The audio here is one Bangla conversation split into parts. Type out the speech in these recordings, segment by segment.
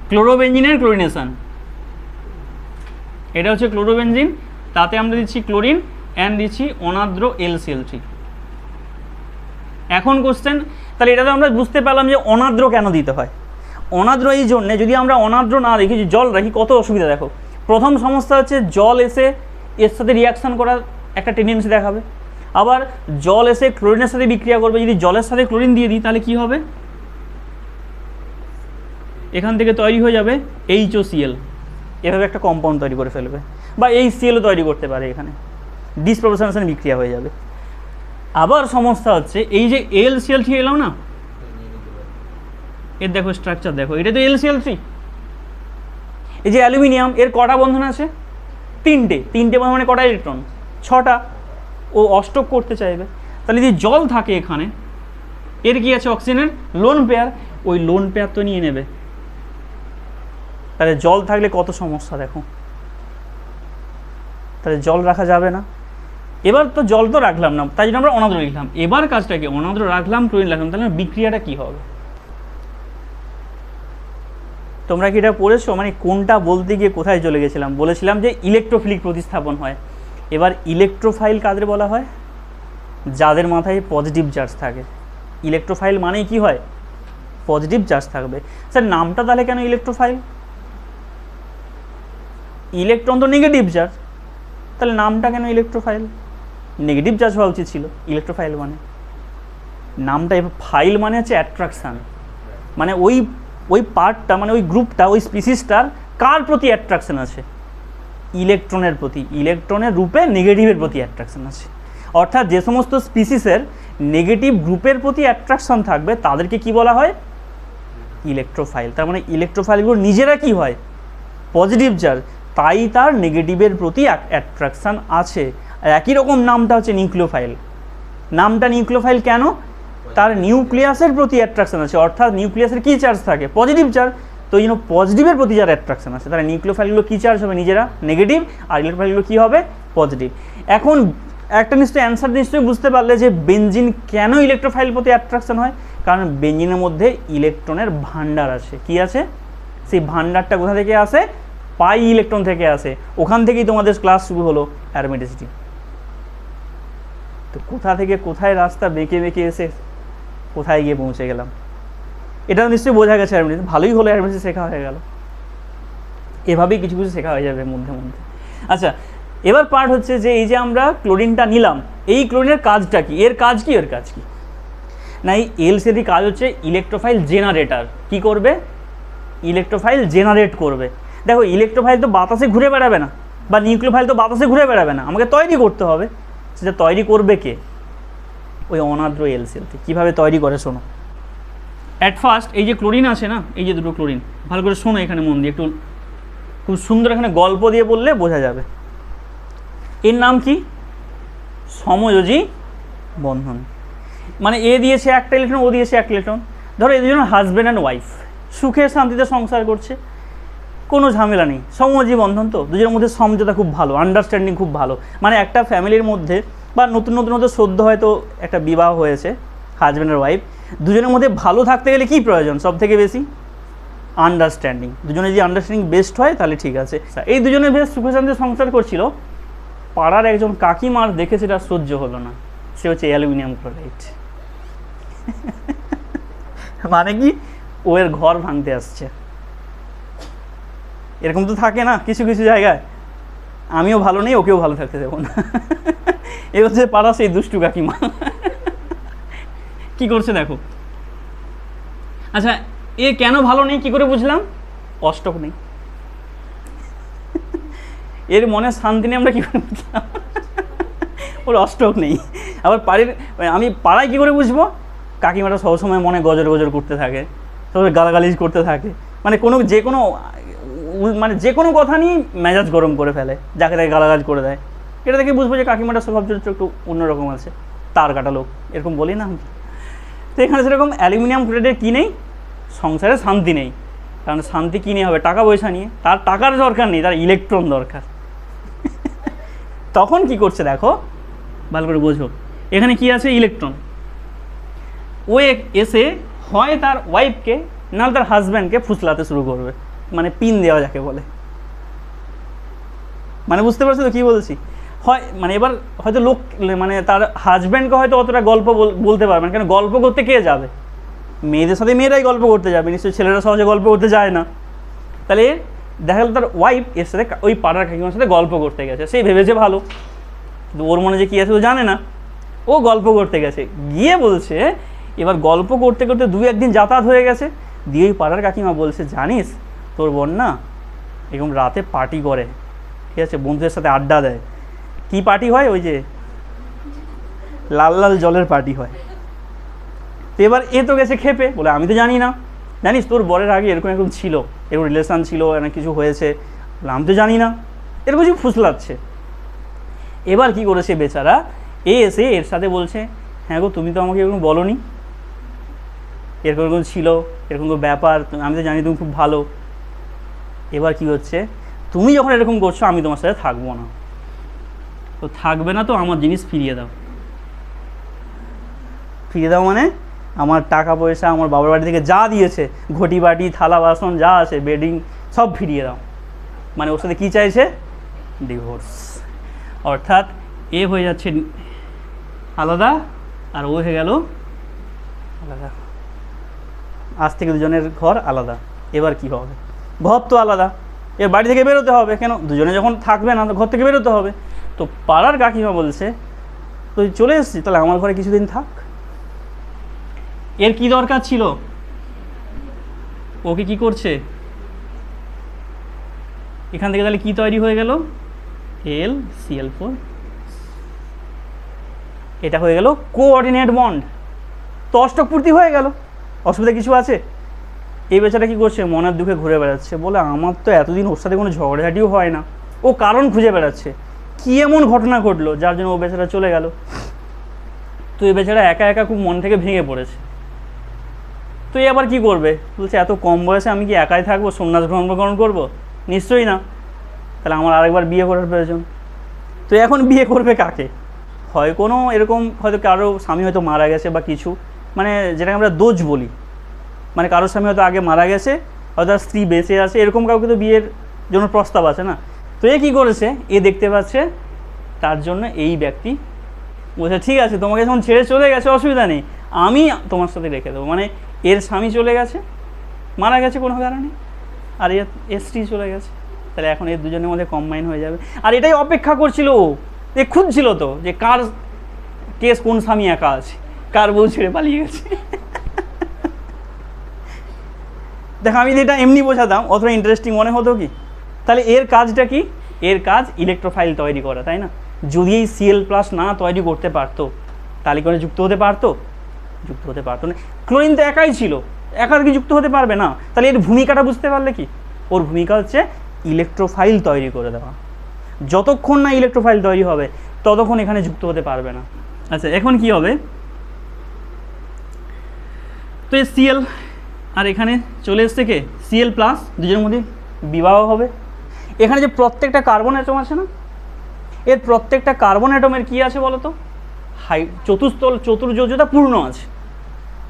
ক্লোরোবেঞ্জিনের ক্লোরিনেশন, এটা হচ্ছে ক্লোরোবেঞ্জিন, তাতে আমরা দিচ্ছি ক্লোরিন অ্যান্ড দিচ্ছি অনার্দ্র LCl3। এখন কোশ্চেন, তাহলে এটাতে আমরা বুঝতে পারলাম যে অনার্দ্র কেন দিতে হয়। অনার্দ্র এই জন্যে, যদি আমরা অনার্দ্র না রেখে জল রাখি কত অসুবিধা। দেখো প্রথম সমস্যা হচ্ছে জল এসে এর সাথে রিয়াকশান করার একটা টেন্ডেন্সি দেখাবে, আবার জল এসে ক্লোরিনের সাথে বিক্রিয়া করবে। যদি জলের সাথে ক্লোরিন দিয়ে দিই তাহলে কি হবে, এখান থেকে তৈরি হয়ে যাবে HOCl, এভাবে একটা কম্পাউন্ড তৈরি করে ফেলবে, বা HCl তৈরি করতে পারে, এখানে ডিসপ্রপোর্শনেশন বিক্রিয়া হয়ে যাবে। আবার সমস্যা হচ্ছে এই যে LCl3 এলাম না, এর দেখো স্ট্রাকচার দেখো, এটা তো LCl3। এই যে অ্যালুমিনিয়াম, এর কটা বন্ধন আছে, তিনটে বন্ধন, মানে কটা ইলেকট্রন, 6টা। ও অষ্টক করতে চাইবে, তাহলে যদি জল থাকে এখানে, এর কি আছে অক্সিজেনের লোন পেয়ার, ওই লোন পেয়ার তো নিয়ে নেবে। তাহলে জল থাকলে কত সমস্যা দেখো, তাহলে জল রাখা যাবে না। এবার তো জল তো রাখলাম না, তাই জন্য আমরা অনার্দ্র লিখলাম। এবার কাজটা কি, অনার্দ্র রাখলাম, ক্লোরিন রাখলাম, তাহলে বিক্রিয়াটা কি হবে। তোমরা কি এটা পড়েছো, মানে কোনটা বলতে গিয়ে কোথায় চলে গেছিলাম। বলেছিলাম যে ইলেকট্রোফিলিক প্রতিস্থাপন হয়। এবার ইলেকট্রোফাইল কাদের বলা হয়, যাদের মাথায় পজিটিভ চার্জ থাকে। ইলেকট্রোফাইল মানেই কি হয়, পজিটিভ চার্জ থাকবে। স্যার নামটা তাহলে কেন ইলেকট্রোফাইল, ইলেকট্রন তো নেগেটিভ চার্জ, তাহলে নামটা কেন ইলেকট্রোফাইল, নেগেটিভ চার্জ হওয়া উচিত ছিল ইলেকট্রোফাইল মানে। নামটা ফাইল মানে হচ্ছে অ্যাট্রাকশান, মানে ওই পার্টটা, মানে ওই গ্রুপটা, ওই স্পিসিসটার কার প্রতি অ্যাট্রাকশান আছে, ইলেকট্রনের প্রতি, ইলেকট্রনের রূপে নেগেটিভের প্রতি অ্যাট্রাকশান আছে। অর্থাৎ যে সমস্ত স্পিসিসের নেগেটিভ গ্রুপের প্রতি অ্যাট্রাকশান থাকবে তাদেরকে কি বলা হয়, ইলেকট্রোফাইল। তার মানে ইলেকট্রোফাইলগুলো নিজেরা কি হয়, পজিটিভ চার্জ, তাই তার নেগেটিভের প্রতি অ্যাট্রাকশান আছে। আর একই রকম নামটা হচ্ছে নিউক্লিওফাইল। নামটা নিউক্লিওফাইল কেন, তার নিউক্লিয়াসের প্রতি অ্যাট্রাকশান আছে, অর্থাৎ নিউক্লিয়াসের কী চার্জ থাকে, পজিটিভ চার্জ, তো এই জন্য পজিটিভের প্রতি যার অ্যাট্রাকশান আছে, তাহলে নিউক্লিওফাইলগুলো কী চার্জ হবে, নিজেরা নেগেটিভ, আর ইলেকট্রোফাইলগুলো কী হবে, পজিটিভ। এখন একটা নিশ্চয়ই অ্যান্সার নিশ্চয়ই বুঝতে পারলে যে বেনজিন কেন ইলেকট্রোফাইল প্রতি অ্যাট্রাকশান হয়, কারণ বেনজিনের মধ্যে ইলেকট্রনের ভান্ডার আছে। কি আছে, সেই ভান্ডারটা কোথা থেকে আসে, পাই ইলেকট্রন থেকে আসে। ওখান থেকেই তোমাদের ক্লাস শুরু হলো অ্যারোমেটিসিটি। তো কোথা থেকে কোথায় রাস্তা বেঁকে বেঁকে এসে কোথায় গিয়ে পৌঁছে গেলাম, এটাও নিশ্চয়ই বোঝা গেছে। অ্যারোমেটিসিটি ভালোই হলো, অ্যারোমেটিসিটি শেখা হয়ে গেল। এভাবেই কিছু কিছু শেখা হয়ে যাবে মধ্যে মধ্যে। আচ্ছা, এবার পার্ট হচ্ছে যে এই যে আমরা ক্লোরিনটা নিলাম, এই ক্লোরিনের কাজটা কি, এর কাজ কি, এর কাজ কি না, এই LCl কাজ হচ্ছে ইলেকট্রোফাইল জেনারেটর। কি করবে, ইলেকট্রোফাইল জেনারেট করবে। দেখো ইলেকট্রোফাইল তো বাতাসে ঘুরে বেড়াবে না, বা নিউক্লিওফাইল তো বাতাসে ঘুরে বেড়াবে না, আমাকে তৈরি করতে হবে। সেটা তৈরি করবে কে, ওই অনার্দ্র LCl। কীভাবে তৈরি করে শোনো। অ্যাট ফার্স্ট এই যে ক্লোরিন আছে না, এই যে দুটো ক্লোরিন, ভালো করে শোনো এখানে মন দিয়ে, একটু খুব সুন্দর এখানে গল্প দিয়ে বললে বোঝা যাবে। এর নাম কি, সমযোজী বন্ধন। মানে এ দিয়েছে একটা ইলেকট্রন, ও দিয়েছে একটা ইলেকট্রন। ধরো এই দুজন হাজব্যান্ড অ্যান্ড ওয়াইফ সুখে শান্তিতে সংসার করছে, কোনো ঝামেলা নেই, সমযোজী বন্ধন, তো দুজনের মধ্যে সমঝোতা খুব ভালো, আন্ডারস্ট্যান্ডিং খুব ভালো। মানে একটা ফ্যামিলির মধ্যে বা নতুন নতুন সদ্য হয়তো একটা বিবাহ হয়েছে, হাজব্যান্ড আর ওয়াইফ, দুজনের মধ্যে ভালো থাকতে গেলে কী প্রয়োজন সব থেকে বেশি, আন্ডারস্ট্যান্ডিং। দুজনে যদি আন্ডারস্ট্যান্ডিং বেস্ট হয় তাহলে ঠিক আছে। এই দুজনে বেশ সুখে শান্তিতে সংসার করছিল, পাড়ার একজন কাকিমার দেখে সেটা সহ্য হলো না, সে হচ্ছে অ্যালুমিনিয়াম ক্লোরাইড। মানে কি, ও এর ঘর ভাঙতে আসছে। এরকম তো থাকে না কিছু কিছু জায়গায়, আমিও ভালো নেই, ওকেও ভালো থাকতে দেবো না। এ হচ্ছে পাড়া সেই দুষ্টু কাকিমা। কি করছে দেখো। আচ্ছা, এ কেন ভালো নেই কি করে বুঝলাম, অষ্টক নেই, এর মনে শান্তি নেই, আমরা কী করে বুঝলাম, ওর অষ্টক নেই। আবার আমি পাড়ায় কী করে বুঝবো, কাকিমাটা সবসময় মনে গজর গজর করতে থাকে, সবসময় গালাগালিজ করতে থাকে, মানে যে কোনো কথা নিয়ে মেজাজ গরম করে ফেলে, যাকে তাকে গালাগাল করে দেয়। এটা দেখে বুঝবো যে কাকিমাটা স্বভাব চরিত্র একটু অন্যরকম আছে, তার কাটা লোক, এরকম বলি না। তো এখানে সেরকম অ্যালুমিনিয়াম ক্লোরাইডের কী নেই, সংসারে শান্তি নেই। কারণ শান্তি কী নিয়ে হবে, টাকা পয়সা নিয়ে। তার টাকার দরকার নেই, তার ইলেকট্রন দরকার। তখন কি করছে দেখো, ভালো করে বোঝো। এখানে কি আছে, ইলেকট্রন। ও এসে হয় তার ওয়াইফকে নাহলে তার হাজব্যান্ডকে ফুসলাতে শুরু করবে, মানে পিন দেওয়া যাকে বলে, মানে বুঝতে পারছো তো কী বলছি? হয় মানে এবার হয়তো লোক মানে তার হাজব্যান্ডকে হয়তো অতটা গল্প বলতে পারবে না, কেন গল্প করতে কে যাবে? মেয়েদের সাথে মেয়েরাই গল্প করতে যাবে, নিশ্চয়ই ছেলেরা সহজে গল্প করতে যায় না। তাহলে দেখা গেল তার ওয়াইফ এর সাথে ওই পাড়ার কাকিমার সাথে গল্প করতে গেছে, সেই ভেবেছে ভালো, কিন্তু ওর মনে যে কী আছে ও জানে না, ও গল্প করতে গেছে, গিয়ে বলছে এবার গল্প করতে করতে 2-1 দিন যাতায়াত হয়ে গেছে, দিয়ে ওই পাড়ার কাকিমা বলছে জানিস তোর বোন না এরকম রাতে পার্টি করে, ঠিক আছে, বন্ধুদের সাথে আড্ডা দেয়। কি পার্টি হয়? ওই যে লাল লাল জলের পার্টি হয়। তো এবার এ তো গেছে খেপে, বলে আমি তো জানি না। জানিস তোর বরের আগে এরকম এরকম ছিল, এরকম রিলেশান ছিল, এরকম কিছু হয়েছে, বলে আমি তো জানি না, এরকম কিছু ফুসলাচ্ছে। এবার কি করেছে বেচারা, এসে এর সাথে বলছে হ্যাঁ গো তুমি তো আমাকে এরকম বলোনি, এরকম এরকম ছিল, এরকম ব্যাপার, আমি তো জানি তুমি খুব ভালো। এবার কি হচ্ছে, তুমি যখন এরকম করছো আমি তোমার সাথে থাকবো না। তো থাকবে না তো আমার জিনিস ফিরিয়ে দাও। ফিরিয়ে দাও মানে আমার টাকা পয়সা, আমার বাবার বাড়ি থেকে যা দিয়েছে, ঘটি বাটি থালা বাসন যা আছে, বেডিং সব ফিরিয়ে দাও। মানে ওর সাথে কী চাইছে? ডিভোর্স। অর্থাৎ এ হয়ে যাচ্ছে আলাদা আর ও হয়ে গেল আলাদা, আজ থেকে দুজনের ঘর আলাদা। এবার কি হবে? ঘর তো আলাদা, এর বাড়ি থেকে বেরোতে হবে, কেন দুজনে যখন থাকবে না তো ঘর থেকে বেরোতে হবে। তো পাড়ার কাকিমা বলছে তুই চলে এসেছিস, তাহলে আমার ঘরে কিছুদিন থাক। এর কি দরকার ছিল? ওকে কি করছে এখান থেকে, তাহলে কি তৈরি হয়ে গেল? LCl4, এটা হয়ে গেল কোঅর্ডিনেট বন্ড, তো অষ্টক পূর্তি হয়ে গেল। অসুবিধা কিছু আছে? এই বেচারা কী করছে, মনের দুঃখে ঘুরে বেড়াচ্ছে, বলে আমার তো এতদিন ওর সাথে কোনো ঝগড়াঝাটিও হয় না, ও কারণ খুঁজে বেড়াচ্ছে কী এমন ঘটনা ঘটলো যার জন্য ও বেচারা চলে গেল। তো এই বেচারা একা একা খুব মন থেকে ভেঙে পড়েছে। তো এই আবার কী করবে, বলছে এত কম বয়সে আমি কি একাই থাকবো, সন্ন্যাস গ্রহণ করবো? নিশ্চয়ই না, তাহলে আমার আরেকবার বিয়ে করার প্রয়োজন। তো এখন বিয়ে করবে কাকে? হয় কোনো এরকম হয়তো কারো স্বামী হয়তো মারা গেছে বা কিছু, মানে যেটাকে আমরা দোষ বলি, মানে কারোর স্বামী হয়তো আগে মারা গেছে, হয়তো তার স্ত্রী বেঁচে আছে, এরকম কাউকে তো বিয়ের জন্য প্রস্তাব আছে না। তো এ কী করেছে, এ দেখতে পাচ্ছে তার জন্য এই ব্যক্তি বলছে ঠিক আছে তোমাকে যখন ছেড়ে চলে গেছে অসুবিধা নেই, আমি তোমার সাথে রেখে দেবো। মানে এর স্বামী চলে গেছে, মারা গেছে কোনো কারণে, আর এর স্ত্রী চলে গেছে, তাহলে এখন এর দুজনের মধ্যে কম্বাইন হয়ে যাবে। আর এটাই অপেক্ষা করছিল ও, এ খুঁজছিল তো যে কার কেস, কোন স্বামী একা আছে, কার বউ ছেড়ে পালিয়ে গেছে। দেখো আমি এটা এমনি বোঝাতাম অতটা ইন্টারেস্টিং মনে হতো কি? তাহলে এর কাজটা কি? এর কাজ ইলেকট্রোফাইল তৈরি করা, তাই না? যদি এই Cl+ না তৈরি করতে পারতো তাহলে করে যুক্ত হতে পারতো? যুক্ত হতে পারতো না। ক্লোরিন তো একাই ছিল, একা কি যুক্ত হতে পারবে না? তাহলে এর ভূমিকাটা বুঝতে পারলে কি? ওর ভূমিকা হচ্ছে ইলেকট্রোফাইল তৈরি করে দেওয়া। যতক্ষণ না ইলেকট্রোফাইল তৈরি হবে ততক্ষণ এখানে যুক্ত হতে পারবে না। আচ্ছা এখন কি হবে, তো এই Cl আর এখানে চলে এসছে কে, Cl+, দুজনের মধ্যে বিবাহ হবে। এখানে যে প্রত্যেকটা কার্বন অ্যাটম আছে না, এর প্রত্যেকটা কার্বন অ্যাটমের কী আছে বলো তো, চতুর্যোজ্যতা পূর্ণ আছে।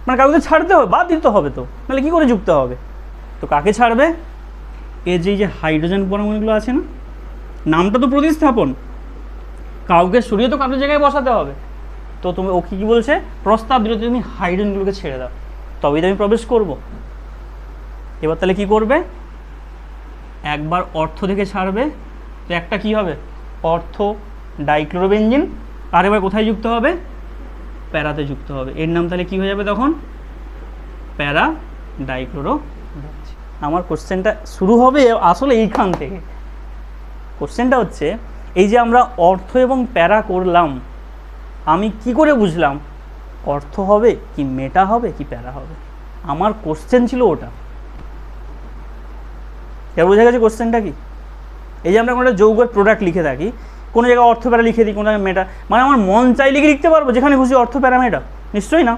মানে কাউকে ছাড়তে হবে, বাদ দিতে হবে, তো নাহলে কী করে যুক্ত হবে? তো কাকে ছাড়বে? এর যে হাইড্রোজেন পরমাণুগুলো আছে না, নামটা তো প্রতিস্থাপন, কাউকে সরিয়ে তো কারোর জায়গায় বসাতে হবে। তো তুমি ও কী বলছে, প্রস্তাব দিল তুমি হাইড্রোজেনগুলোকে ছেড়ে দাও, তবেই তো আমি প্রবেশ করব। এবার তাহলে কী করবে, একবার অর্থ থেকে ছাড়বে, তো একটা কী হবে, অর্থ ডাইক্লোরোবেনজিন, আর এবার কোথায় যুক্ত হবে, প্যারাতে যুক্ত হবে। এর নাম তাহলে কী হয়ে যাবে তখন, প্যারা ডাইক্লোরো। আমার কোশ্চেনটা শুরু হবে আসলে এইখান থেকে। কোশ্চেনটা হচ্ছে এই যে আমরা অর্থ এবং প্যারা করলাম, আমি কি করে বুঝলাম অর্থ হবে কি মেটা হবে কি প্যারা হবে? আমার কোশ্চেন ছিল ওটা। এবার বোঝা গেছে কোশ্চেনটা কি? এই যে আমরা কোনো একটা যৌগের প্রোডাক্ট লিখে থাকি, কোনো জায়গায় অর্থ প্যারা লিখে দিই, কোনো জায়গায় মেটা, মানে আমার মন চাইলে কি লিখতে পারবো যেখানে খুশি অর্থ প্যারা মেটা? নিশ্চয়ই না।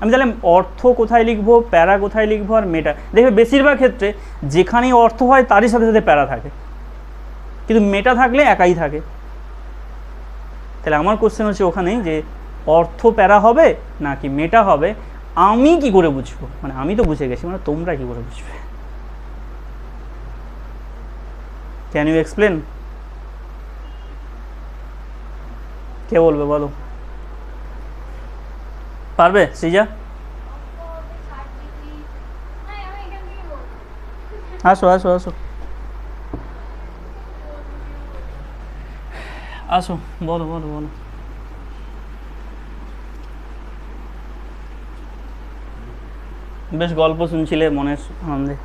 আমি তাহলে অর্থ কোথায় লিখবো, প্যারা কোথায় লিখবো, আর মেটা? দেখবে বেশিরভাগ ক্ষেত্রে যেখানেই অর্থ হয় তারই সাথে সাথে প্যারা থাকে, কিন্তু মেটা থাকলে একাই থাকে। তাহলে আমার কোশ্চেন হচ্ছে ওখানেই যে অর্থ প্যারা হবে নাকি মেটা হবে, আমি কি করে বুঝবো? মানে আমি তো বুঝে গেছি, মানে তোমরা কি করে বুঝবে? Can you explain? কে বলবে বলো, পারবে সৃজা? আসো আসো আসো আসো, বলো বলো বলো। বেশ গল্প শুনছিলে মনের আনন্দে।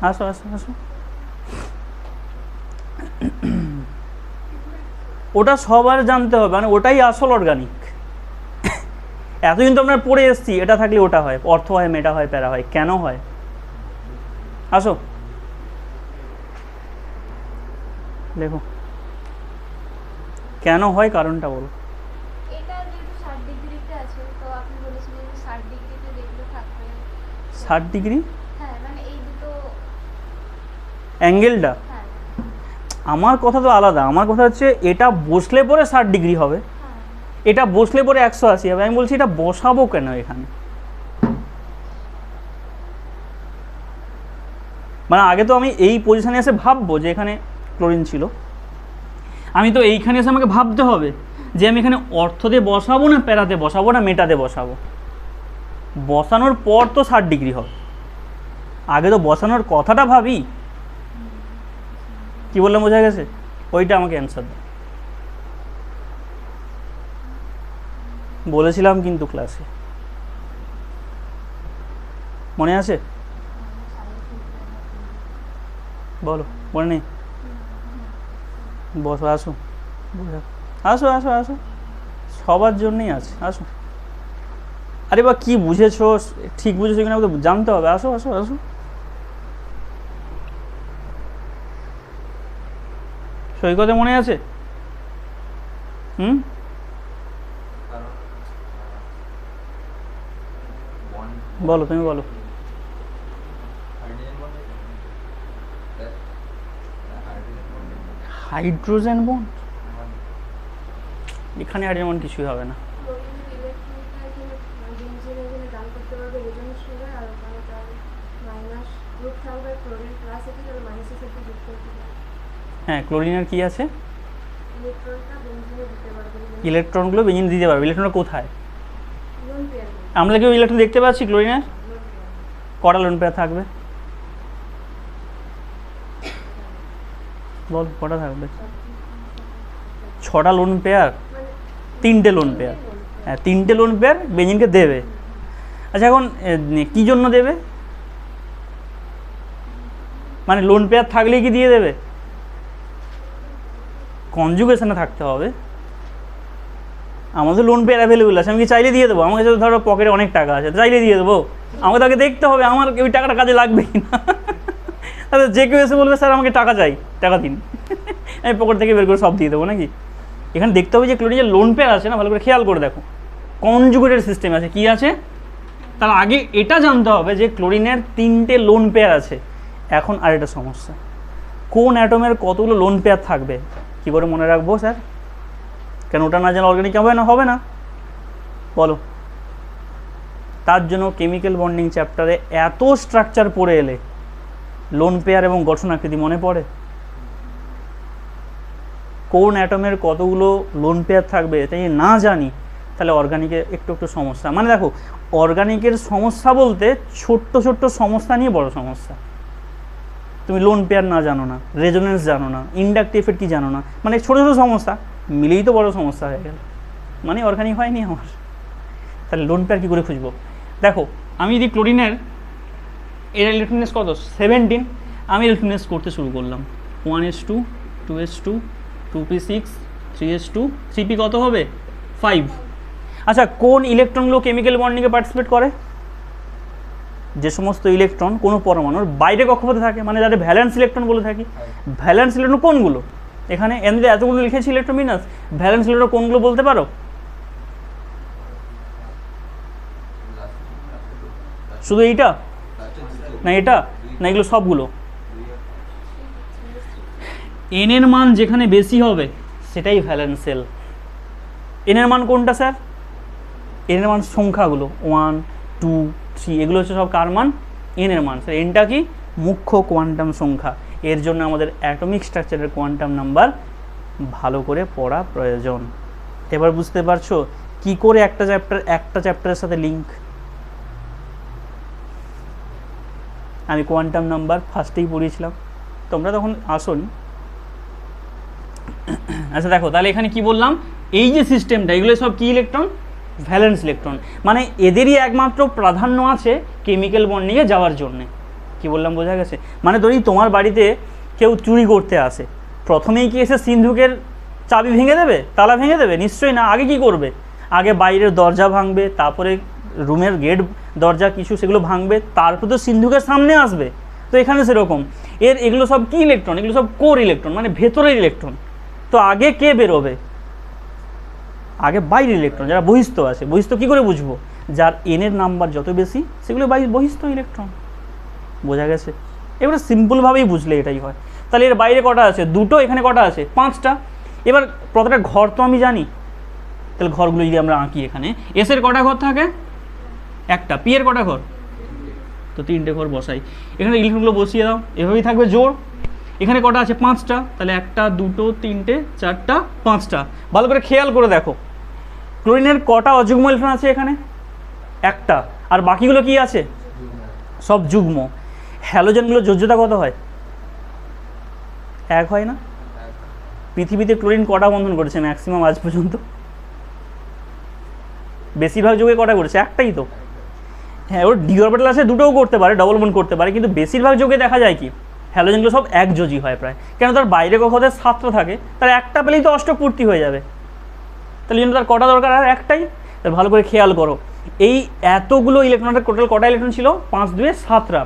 আসো আসো আসো। ওটা সবার জানতে হবে, মানে ওটাই আসল অর্গানিক। এতদিন তো আমরা পড়ে এসেছি এটা থাকলে ওটা হয়, অর্থ হয়, মেটা হয়, প্যারা হয়, কেন হয়? আসো দেখো কেন হয়, কারণটা বলো। এটা যেহেতু 60 ডিগ্রিতে আছে, তো আপনি বলেছিলেন যে 60 ডিগ্রিতে যেগুলো থাকবে। 60 ডিগ্রি হ্যাঁ, মানে এই দুটো। অ্যাঙ্গেলটা, হ্যাঁ আমার কথা তো আলাদা। আমার কথা হচ্ছে এটা বসলে পরে 60 ডিগ্রি হবে, হ্যাঁ। এটা বসলে পরে 180 হবে। আমি বলছি এটা বসাবো কেন এখানে? মানে আগে তো আমি এই পজিশনে এসে ভাববো যে এখানে ক্লোরিন ছিল, আমি তো এইখানে এসে আমাকে ভাবতে হবে যে আমি এখানে অর্থ দিয়ে বসাবো না প্যারাতে বসাবো না মেটাতে বসাবো। বসানোর পর তো 60 ডিগ্রি হবে, আগে তো বসানোর কথাটা ভাবি। কি বললাম বোঝা গেছে? ওইটা আমাকে অ্যান্সার দাও। বলেছিলাম কিন্তু ক্লাসে, মনে আছে? বলো, মনে নেই? বসো, আসো আসো আসো আসো, সবার জন্যই আছে, আসো। আরে বা কি বুঝেছো, ঠিক বুঝেছো কিনা তো জানতে হবে। আসো আসো আসো। সৈকতে মনে আছে? হুম, বলো, তুমি বলো। হাইড্রোজেন বন্ড, এখানে হাইড্রোজেন বন্ড কিছুই হবে না। ক্লোরিনের ইলেকট্রনটা এখানে বেঞ্জিনের এখানে দান করতে পারবে ওজনের সঙ্গে, আর ওখানে তার মাইনাস গ্রুপ থাকবে, ক্লোরিন প্লাস এটি তাহলে মাইনাসের সাথে যুক্ত করতে পারবে। হ্যাঁ, ক্লোরিনের কি আছে? ইলেকট্রনটা বেঞ্জিনে দিতে পারবে। ইলেকট্রনগুলো বেঞ্জিন দিতে পারবে। ইলেকট্রনটা কোথায়? Lone pair. আমরা কেউ ইলেকট্রন দেখতে পাচ্ছি ক্লোরিনের? Lone pair. কটা লোন পেয়ার থাকবে? বল, কটা থাকবে? 6টা লোন পেয়ার, 3টে লোন পেয়ার। হ্যাঁ, 3টে লোন পেয়ার বেঞ্জিনকে দেবে। আচ্ছা, এখন কি জন্য দেবে? মানে লোন পেয়ার থাকলেই কি দিয়ে দেবে? কনজুগেশনে থাকতে হবে। আমাদের লোন পেয়ার অ্যাভেলেবল আছে, আমি কি চাইলে দিয়ে দেবো? আমার কাছে ধরো পকেটে অনেক টাকা আছে, চাইলে দিয়ে দেবো? আমাকে তাকে দেখতে হবে আমার ওই টাকাটা কাজে লাগবে কি না। তাহলে যে কেউ এসে বলবে স্যার আমাকে টাকা চাই, টাকা দিন, আমি পকেট থেকে বের করে সব দিয়ে দেবো নাকি? এখানে দেখতে হবে যে ক্লোরিনের লোন পেয়ার আছে না, ভালো করে খেয়াল করে দেখো। কনজুগেটেড সিস্টেম আছে, কি আছে? তার আগে এটা জানতে হবে যে ক্লোরিনের 3টে লোন পেয়ার আছে। এখন আরেকটা সমস্যা, কোন অ্যাটমের কতগুলো লোন পেয়ার থাকবে কী করে মনে রাখবো স্যার? কেন ওটা না জানা অর্গানিক হবে না? হবে না, বলো। তার জন্য কেমিক্যাল বন্ডিং চ্যাপ্টারে এত স্ট্রাকচার পড়ে এলে লোন পেয়ার এবং গঠন আকৃতি মনে পড়ে? কোন অ্যাটমের কতগুলো লোন পেয়ার থাকবে এটা যদি না জানি তাহলে অর্গানিকে একটু একটু সমস্যা। মানে দেখো, অর্গানিকের সমস্যা বলতে ছোট্ট ছোট্ট সমস্যা নিয়ে বড় সমস্যা। তুমি লোন পেয়ার না জানো না, রেজোনেন্স জানো না, ইন্ডাকটিভ এফেক্ট কি জানো না, মানে ছোটো ছোটো সমস্যা মিলেই তো বড় সমস্যা হয়ে গেল, মানে অর্গানিক হয়নি আমার। তাহলে লোন পেয়ার কী করে খুঁজবো? দেখো, আমি যদি ক্লোরিনের এর ইলেকট্রনিক্স কত 17, আমি ইলেকট্রনিক্স করতে শুরু করলাম 1s2 2s2 2p6 3s2 3p কত হবে 5। আচ্ছা, কোন ইলেকট্রনগুলো কেমিক্যাল বন্ডিংয়ে পার্টিসিপেট করে? যে সমস্ত ইলেকট্রন কোনো পরমাণুর বাইরে কক্ষপথে থাকে, মানে যাদের ভ্যালেন্স ইলেকট্রন বলে থাকি। ভ্যালেন্স ইলেকট্রন কোনগুলো? এখানে এমনি এতগুলো লিখেছি ইলেকট্রন বিন্যাস, ভ্যালেন্স ইলেকট্রন কোনগুলো বলতে পারো? শুধু এইটা না, এটা না, এগুলো সবগুলো। এন এর মান যেখানে বেশি হবে সেটাই ভ্যালেন্স সেল। এন এর মান কোনটা স্যার? এন এর মান সংখ্যাগুলো 1 2 3 এগুলো হচ্ছে সব কার মান? এন এর মান। স্যার এনটা কি? মুখ্য কোয়ান্টাম সংখ্যা। এর জন্য আমাদের অ্যাটমিক স্ট্রাকচারের কোয়ান্টাম নাম্বার ভালো করে পড়া প্রয়োজন। এবার বুঝতে পারছো কি করে একটা চ্যাপ্টারের সাথে লিঙ্ক। আমি কোয়ান্টাম নাম্বার ফার্স্টেই পড়িয়েছিলাম, তোমরা তখন আসোনি। আচ্ছা দেখো তাহলে এখানে কি বললাম, এই যে সিস্টেমটা এগুলো সব কি ইলেকট্রন, ভ্যালেন্স ইলেকট্রন, মানে এদেরই একমাত্র প্রাধান্য আছে কেমিক্যাল বন্ডিংয়ে যাওয়ার জন্যে। কি বললাম বোঝা গেছে? মানে ধরি তোমার বাড়িতে কেউ চুরি করতে আসে, প্রথমেই কি এসে সিন্ধুকের চাবি ভেঙে দেবে, তালা ভেঙে দেবে? নিশ্চয়ই না। আগে কি করবে? আগে বাইরের দরজা ভাঙবে, তারপরে রুমের গেট দরজা কিছু সেগুলো ভাঙবে, তারপর তো সিন্ধুকের সামনে আসবে। তো এখানে সেরকম এগুলো সব কি ইলেকট্রন, এগুলো সব কোর ইলেকট্রন, মানে ভেতরের ইলেকট্রন। তো আগে কে বেরোবে? আগে বাইরের ইলেকট্রন, যারা বহিস্থ আছে। বহিস্থ কী করে বুঝবো? যার এনের নাম্বার যত বেশি সেগুলো বহিস্থ ইলেকট্রন। বোঝা গেছে? এবারে সিম্পলভাবেই বুঝলে এটাই হয়। তাহলে এর বাইরে কটা আছে? দুটো, এখানে কটা আছে? 5টা। এবার প্রত্যেকটা ঘর তো আমি জানি, তাহলে ঘরগুলো যদি আমরা আঁকি, এখানে এসের কটা ঘর থাকে? একটা। পি এর কটা ঘর? তো 3টে ঘর বসাই। এখানে ইলেকট্রনগুলো বসিয়ে দাও, এভাবেই থাকবে জোড়। এখানে কটা আছে? 5টা। তাহলে 1টা 2টো 3টে 4টা 5টা। ভালো করে খেয়াল করে দেখো, ক্লোরিনের কটা অযুগ্ম ইলেকট্রন আছে এখানে? একটা। আর বাকিগুলো কি আছে? সব যুগ্ম। হ্যালোজেনগুলো যোজ্যতা কত হয়? 1 হয় না? পৃথিবীতে ক্লোরিন কটা বন্ধন করেছে ম্যাক্সিমাম আজ পর্যন্ত? বেশিরভাগ যুগে কটা করেছে? একটাই তো। হ্যাঁ, ওর ডি অরবিটাল আছে, দুটোও করতে পারে, ডবল বন্ড করতে পারে, কিন্তু বেশিরভাগ যুগে দেখা যায় কি হ্যালোজেনগুলো সব একযোজি হয় প্রায়। কেন? তার বাইরে কক্ষতে 7টা থাকে, তার একটা পেলেই তো অষ্টক পূর্তি হয়ে যাবে। তাহলে জন্য তার কটা দরকার? আর একটাই। তাহলে ভালো করে খেয়াল করো, এই এতগুলো ইলেকট্রনের টোটাল কটা ইলেকট্রন ছিল? 5 2 7টা।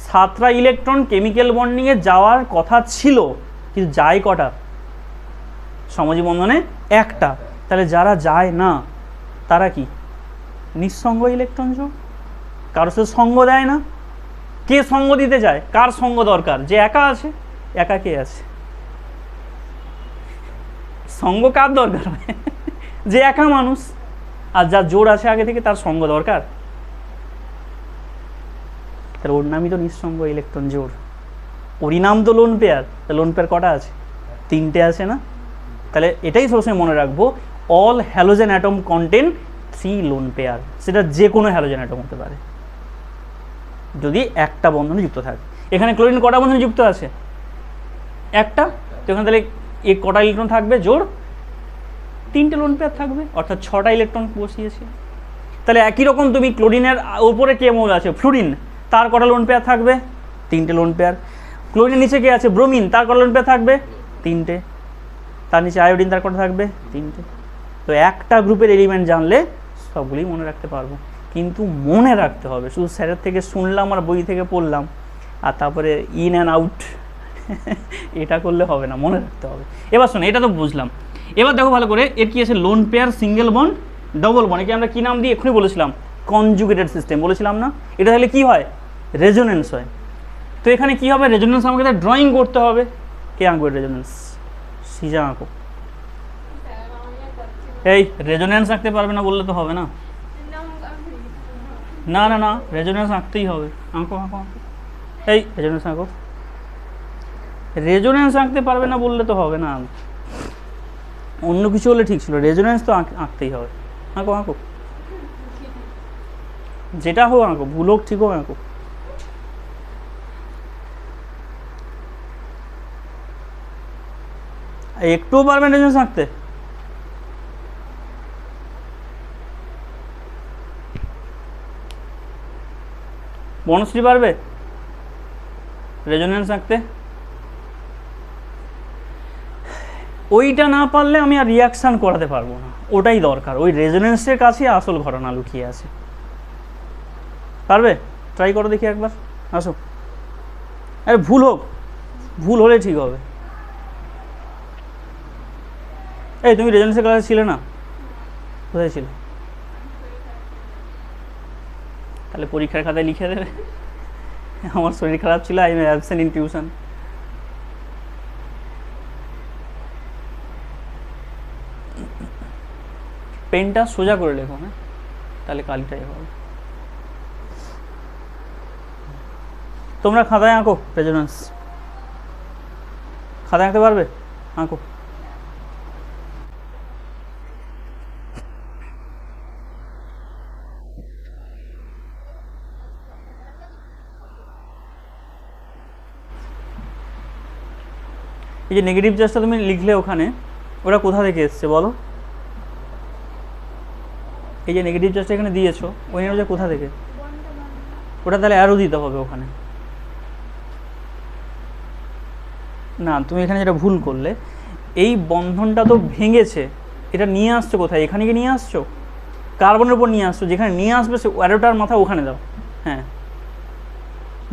7টা ইলেকট্রন কেমিক্যাল বন্ডিংয়ে যাওয়ার কথা ছিল, কিন্তু যায় কটা? সমযোজী বন্ধনে একটা। তাহলে যারা যায় না তারা কি? নিঃসঙ্গ ইলেকট্রন যোগ। কারোর সাথে সঙ্গ দেয় না। কে সঙ্গ দিতে চায়? কার সঙ্গ দরকার? যে একা আছে। একা কে আছে? সঙ্গ কার দরকার হয়? যে একা মানুষ। আর যার জোর আছে আগে থেকে তার সঙ্গ দরকার। তাহলে ওর নামই তো নিঃসঙ্গ ইলেকট্রন জোর। ওরই নাম তো লোন পেয়ার। লোন পেয়ার কটা আছে? 3টে আছে না? তাহলে এটাই সবসময় মনে রাখবো, all halogen atom contain 3 lone pair. সেটা যে কোনো হ্যালোজেন অ্যাটম হতে পারে যদি একটা বন্ধনে যুক্ত থাকে। এখানে ক্লোরিন কটা বন্ধনে যুক্ত আছে? একটা। তো এখানে তাহলে কটা ইলেকট্রন থাকবে জোড়? 3টে লোন পেয়ার থাকবে, অর্থাৎ 6টা ইলেকট্রন বসিয়েছে। তাহলে একই রকম তুমি ক্লোরিনের ওপরে কে মৌল আছে? ফ্লুরিন, তার কটা লোন পেয়ার থাকবে? 3টে লোন পেয়ার। ক্লোরিনের নিচে কে আছে? ব্রোমিন, তার কটা লোন পেয়ার থাকবে? 3টে। তার নিচে আয়োডিন, তার কটা থাকবে? 3টে। তো একটা গ্রুপের এলিমেন্ট জানলে সবগুলোই মনে রাখতে পারবো। কিন্তু মনে রাখতে হবে, শুধু স্যারের থেকে শুনলাম আর বই থেকে পড়লাম আর তারপরে ইন অ্যান্ড আউট এটা করলে হবে না, মনে রাখতে হবে। এবার শোনো, এটা তো বুঝলাম। এবার দেখো ভালো করে, এর কি আছে? Lone pair, single bond, double bond. একে আমরা কী নাম দিই? এক্ষুনি বলেছিলাম, কনজুগেটেড সিস্টেম বলেছিলাম না? এটা তাহলে কি হয়? রেজোনেন্স হয়। তো এখানে কি হবে? রেজোনেন্স আমাকে তার ড্রয়িং করতে হবে। কে আঁকবে রেজোনেন্স? সিজা আঁকো। এই রেজোনেন্স আঁকতে পারবে না বললে তো হবে না। না না না, রেজোনেন্স আঁকতেই হবে। আঁকো আঁকো আঁকো। এই রেজোনেন্স আঁকো। রেজোনেন্স আঁকতে পারবে না বললে তো হবে না। অন্য কিছু হলে ঠিক ছিল, রেজোনেন্স তো আঁকতেই হবে। আঁকো আঁকো, যেটা হোক আঁকো, ভুল হোক ঠিক হোক আঁকো। একটুও পারবেন রেজোনেন্স আঁকতে? বনশ্রী পারবে রেজোনেন্স আঁকতে? ওইটা না পারলে আমি আর রিয়াকশান করাতে পারবো না, ওটাই দরকার। ওই রেজোনেন্সের কাছে আসল ঘটনা লুকিয়ে আছে। পারবে? ট্রাই করো দেখি একবার, আসো। আরে ভুল হোক, ভুল হলে ঠিক হবে। এই তুমি রেজোনেন্সের ক্লাসে ছিলে না? কোথায় ছিলে? তাহলে পরীক্ষার খাতায় লিখে দেবে, আমার শরীর খারাপ ছিল, I am absent in tuition. পেনটা সোজা করে লেখো, হ্যাঁ, তাহলে কালিটাই হবে। তোমরা খাতায় আঁকো রেজোনেন্স, খাতায় আঁকতে পারবে? আঁকো। এই যে নেগেটিভ চার্জটা তুমি লিখলে ওখানে, ওটা কোথা থেকে এসছে বলো? এই যে নেগেটিভ চার্জটা এখানে দিয়েছো, ওই এনার্জি কোথা থেকে? ওটা তাহলে অ্যারো দিতে হবে ওখানে। না, তুমি এখানে যেটা ভুল করলে, এই বন্ধনটা তো ভেঙেছে, এটা নিয়ে আসছো কোথায়? এখানে কি নিয়ে আসছো? কার্বনের উপর নিয়ে আসছো, যেখানে নিয়ে আসবে সে অ্যারোটার মাথা ওখানে দাও। হ্যাঁ,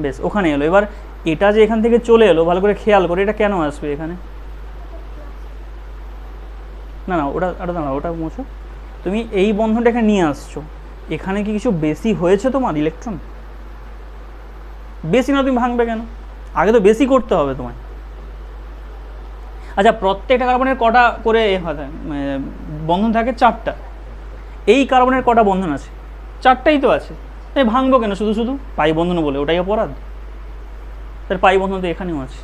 বেশ, ওখানে এলো। এবার এটা যে এখান থেকে চলে এলো, ভালো করে খেয়াল করে, এটা কেন আসবে এখানে? না না, ওটা দাঁড়াও, ওটা মোছো। তুমি এই বন্ধনটা এখানে নিয়ে আসছো, এখানে কি কিছু বেশি হয়েছে তোমার ইলেকট্রন? বেশি না, তুমি ভাঙবে কেন? আগে তো বেশি করতে হবে তোমায়। আচ্ছা, প্রত্যেকটা কার্বনের কটা করে বন্ধন থাকে? 4টা। এই কার্বনের কটা বন্ধন আছে? 4টাই তো আছে। তাই ভাঙবো কেন শুধু শুধু? পাই বন্ধন বলে ওটাই অপরাধ? তার পাই বন্ধন তো এখানেও আছে,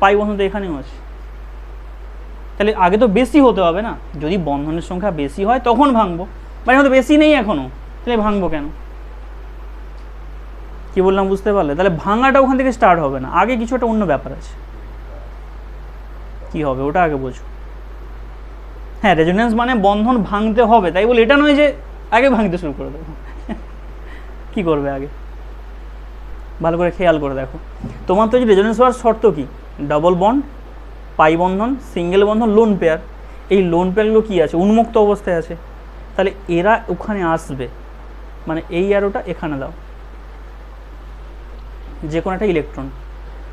পাই বন্ধন তো এখানেও আছে। তাহলে আগে তো বেশি হতে হবে না? যদি বন্ধনের সংখ্যা বেশি হয় তখন ভাঙবো, মানে হয়তো বেশি নেই এখনো, তাহলে ভাঙবো কেন? কি বললাম বুঝতে পারলে? তাহলে ভাঙাটা ওখান থেকে স্টার্ট হবে না, আগে কিছু একটা অন্য ব্যাপার আছে। কি হবে ওটা আগে বোঝো। হ্যাঁ, রেজোনেন্স মানে বন্ধন ভাঙতে হবে, তাই বলে এটা নয় যে আগে ভাঙতে শুরু করে দেবো। কি করবে আগে? ভালো করে খেয়াল করে দেখো। তোমার তো যে রেজোনেন্স হওয়ার শর্ত কি? ডাবল বন্ড, পাই বন্ধন, সিঙ্গেল বন্ধন, লোন পেয়ার। এই লোন পেয়ারগুলো কী আছে? উন্মুক্ত অবস্থায় আছে। তাহলে এরা ওখানে আসবে, মানে এই অ্যারোটা এখানে দাও, যে কোনো একটা ইলেকট্রন।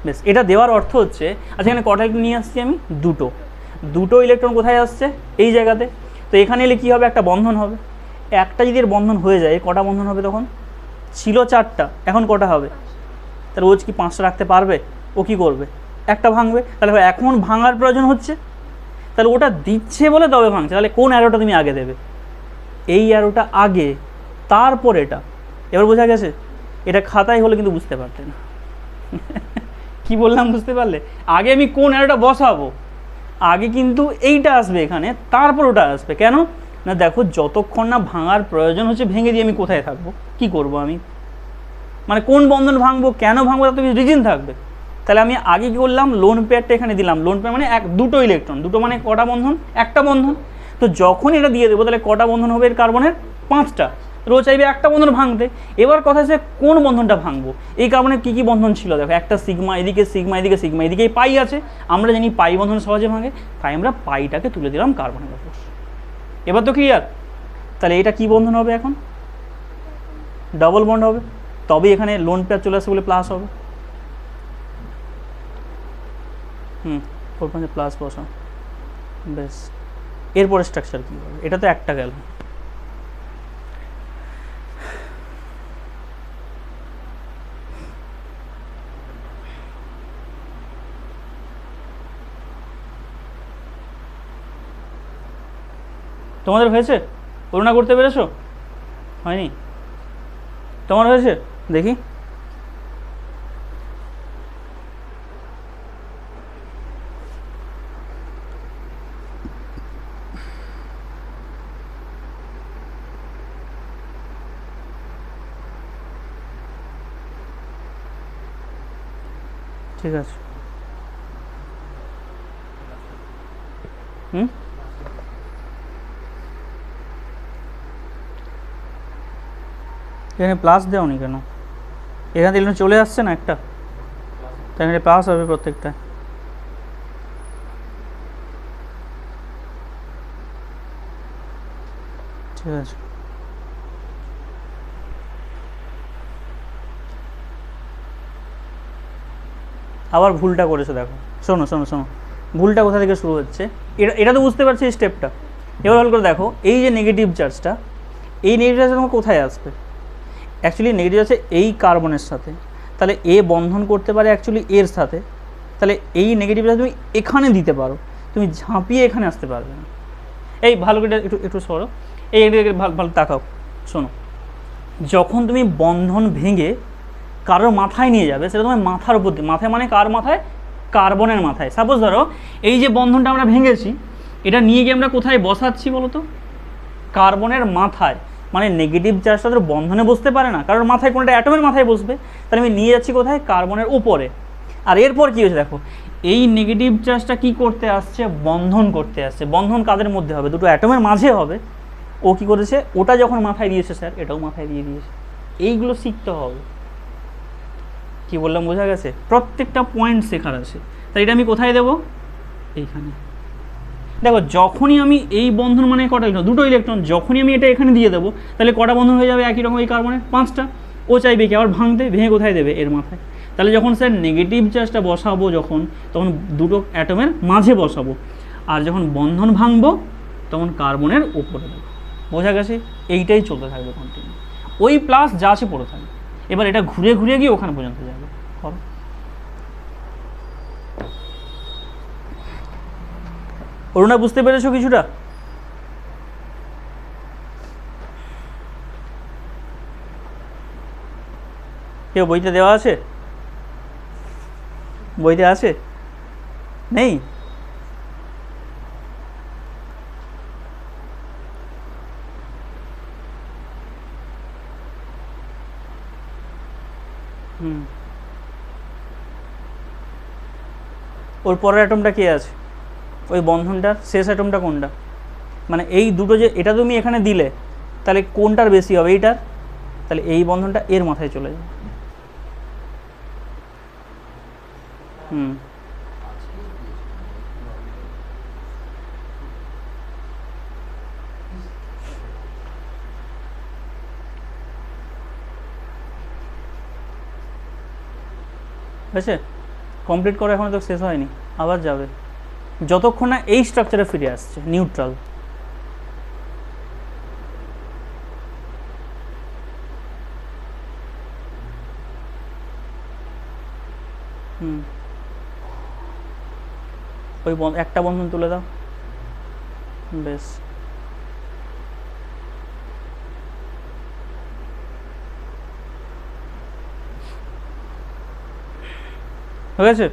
বেশ, এটা দেওয়ার অর্থ হচ্ছে, আচ্ছা এখানে কটা ইলেকট্রন নিয়ে আসছি আমি? দুটো ইলেকট্রন কোথায় আসছে? এই জায়গাতে। তো এখানে এলে কী হবে? একটা বন্ধন হবে। একটা যদি এর বন্ধন হয়ে যায়, কটা বন্ধন হবে তখন? ছিল 4টা, এখন কটা হবে? তাহলে ও কি 5টা রাখতে পারবে? ও কি করবে? একটা ভাঙবে। তাহলে এখন ভাঙার প্রয়োজন হচ্ছে, তাহলে ওটা দিচ্ছে বলে তবে ভাঙছে। তাহলে কোন অ্যারোটা তুমি আগে দেবে? এই অ্যারোটা আগে, তারপর এটা। এবার বোঝা গেছে? এটা খাতায় হলে কিন্তু বুঝতে পারতে না। কি বললাম বুঝতে পারলে? আগে আমি কোন অ্যারোটা বসাবো, আগে কিন্তু এইটা আসবে এখানে, তারপর ওটা আসবে। কেন না, দেখো যতক্ষণ না ভাঙার প্রয়োজন হচ্ছে, ভেঙে দিয়ে আমি কোথায় থাকবো? কি করব আমি? মানে কোন বন্ধন ভাঙবো, কেন ভাঙবো, তার তো কিছু রিজন থাকবে। তাহলে আমি আগে কী করলাম? লোন পেয়ারটা এখানে দিলাম। লোন পেয়ার মানে দুটো ইলেকট্রন, দুটো মানে কটা বন্ধন? একটা বন্ধন। তো যখন এটা দিয়ে দেবো, তাহলে কটা বন্ধন হবে এর কার্বনের? 5টা। রোজ চাইবে একটা বন্ধন ভাঙতে। এবার কথা হচ্ছে কোন বন্ধনটা ভাঙবো। এই কার্বনের কী কী বন্ধন ছিল দেখো, একটা সিগমা, এদিকে সিগমা, এদিকে সিগমা, এদিকে পাই আছে। আমরা জানি পাই বন্ধন সহজে ভাঙে, তাই আমরা পাইটাকে তুলে দিলাম কার্বনের ওপর। এবার তো ক্লিয়ার? তাহলে এটা কি বন্ধন হবে এখন? ডাবল বন্ড হবে। তবে এখানে লোন পেয়ার চলে আসে বলে প্লাস হবে। 4 প্লাস বসাও। বেশ, এরপরে স্ট্রাকচার কী হবে? এটা তো একটা গেল। তোমাদের হয়েছে? করুণা করতে পেরেছো? হয়নি? তোমার হয়েছে? দেখি। ঠিক আছে। এখানে প্লাস দেওনি কেন? এখানে দিলে চলে আসছে না একটা, তাই এখানে প্লাস হবে প্রত্যেকটা। ঠিক আছে। আবার ভুলটা করেছো দেখো। শোনো শোনো শোনো, ভুলটা কোথা থেকে শুরু হচ্ছে, এটা তো বুঝতে পারছি স্টেপটা। এবার ভালো করে দেখো, এই যে নেগেটিভ চার্জটা, এই নেগেটিভ চার্জটা তোমার কোথায় আসবে? অ্যাকচুয়ালি নেগেটিভ আছে এই কার্বনের সাথে, তাহলে এ বন্ধন করতে পারে অ্যাকচুয়ালি এর সাথে। তাহলে এই নেগেটিভ চার্জ তুমি এখানে দিতে পারো, তুমি ঝাঁপিয়ে এখানে আসতে পারবে না। এই ভালো করে একটু একটু সরো, এই ভালো ভালো তাকাও, শোনো। যখন তুমি বন্ধন ভেঙে কারোর মাথায় নিয়ে যাবে, সেটা তোমার মাথার উপর দিয়ে, মাথায় মানে কার মাথায়, কার্বনের মাথায়। সাপোজ ধরো এই যে বন্ধনটা আমরা ভেঙেছি, এটা নিয়ে গিয়ে আমরা কোথায় বসাচ্ছি বলো তো, কার্বনের মাথায়। মানে নেগেটিভ চার্জটা তো বন্ধনে বসতে পারে না, কারণ মাথায় কোনটা অ্যাটমের মাথায় বসবে, তাহলে আমি নিয়ে যাচ্ছি কোথায়, কার্বনের উপরে। আর এরপর কী হয়েছে দেখো, এই নেগেটিভ চার্জটা কি করতে আসছে, বন্ধন করতে আসছে। বন্ধন কাদের মধ্যে হবে, দুটো অ্যাটমের মাঝে হবে। ও কি করেছে, ওটা যখন মাথায় দিয়েছে স্যার, এটাও মাথায় দিয়ে দিয়েছে। এইগুলো শিখতে হবে। কি বললাম বোঝা গেছে? প্রত্যেকটা পয়েন্ট শেখার আছে। তাই এটা আমি কোথায় দেবো, এইখানে। দেখো যখনই আমি এই বন্ধন মানে কটা ইলেকট্রন, দুটো ইলেকট্রন, যখনই আমি এটা এখানে দিয়ে দেবো, তাহলে কটা বন্ধন হয়ে যাবে একই রকম এই কার্বনের, 5টা। ও চাইবে কি আবার ভাঙতে, ভেঙে কোথায় দেবে, এর মাথায়। তাহলে যখন স্যার নেগেটিভ চার্জটা বসাবো যখন, তখন দুটো অ্যাটমের মাঝে বসাবো, আর যখন বন্ধন ভাঙবো তখন কার্বনের উপরে দেবো। বোঝা গেছে? এইটাই চলতে থাকবে কন্টিনিউ, ওই প্লাস যা আছে পড়ে থাকবে। এবার এটা ঘুরে ঘুরে গিয়ে ওখানে পর্যন্ত যাবে। করো। অরুণা বুঝতে পেরেছো কিছুটা? কেউ বইতে দেওয়া আছে, বইতে আছে, নেই? ওর পরের অ্যাটমটা কে আছে, ওই বন্ধনটার শেষ অ্যাটমটা কোনটা? মানে এই দুটো যে, এটা তুমি এখানে দিলে, তাহলে কোনটার বেশি হবে, এইটার। তাহলে এই বন্ধনটা এর মাথায় চলে যাবে। হয়েছে? কমপ্লিট করা এখনো তো শেষ হয়নি, আবার যাবে যতক্ষণ না এই স্ট্রাকচারে ফিরে আসছে, নিউট্রাল। ওই একটা বন্ধন তুলে দাও, বেশ। হয়েছে?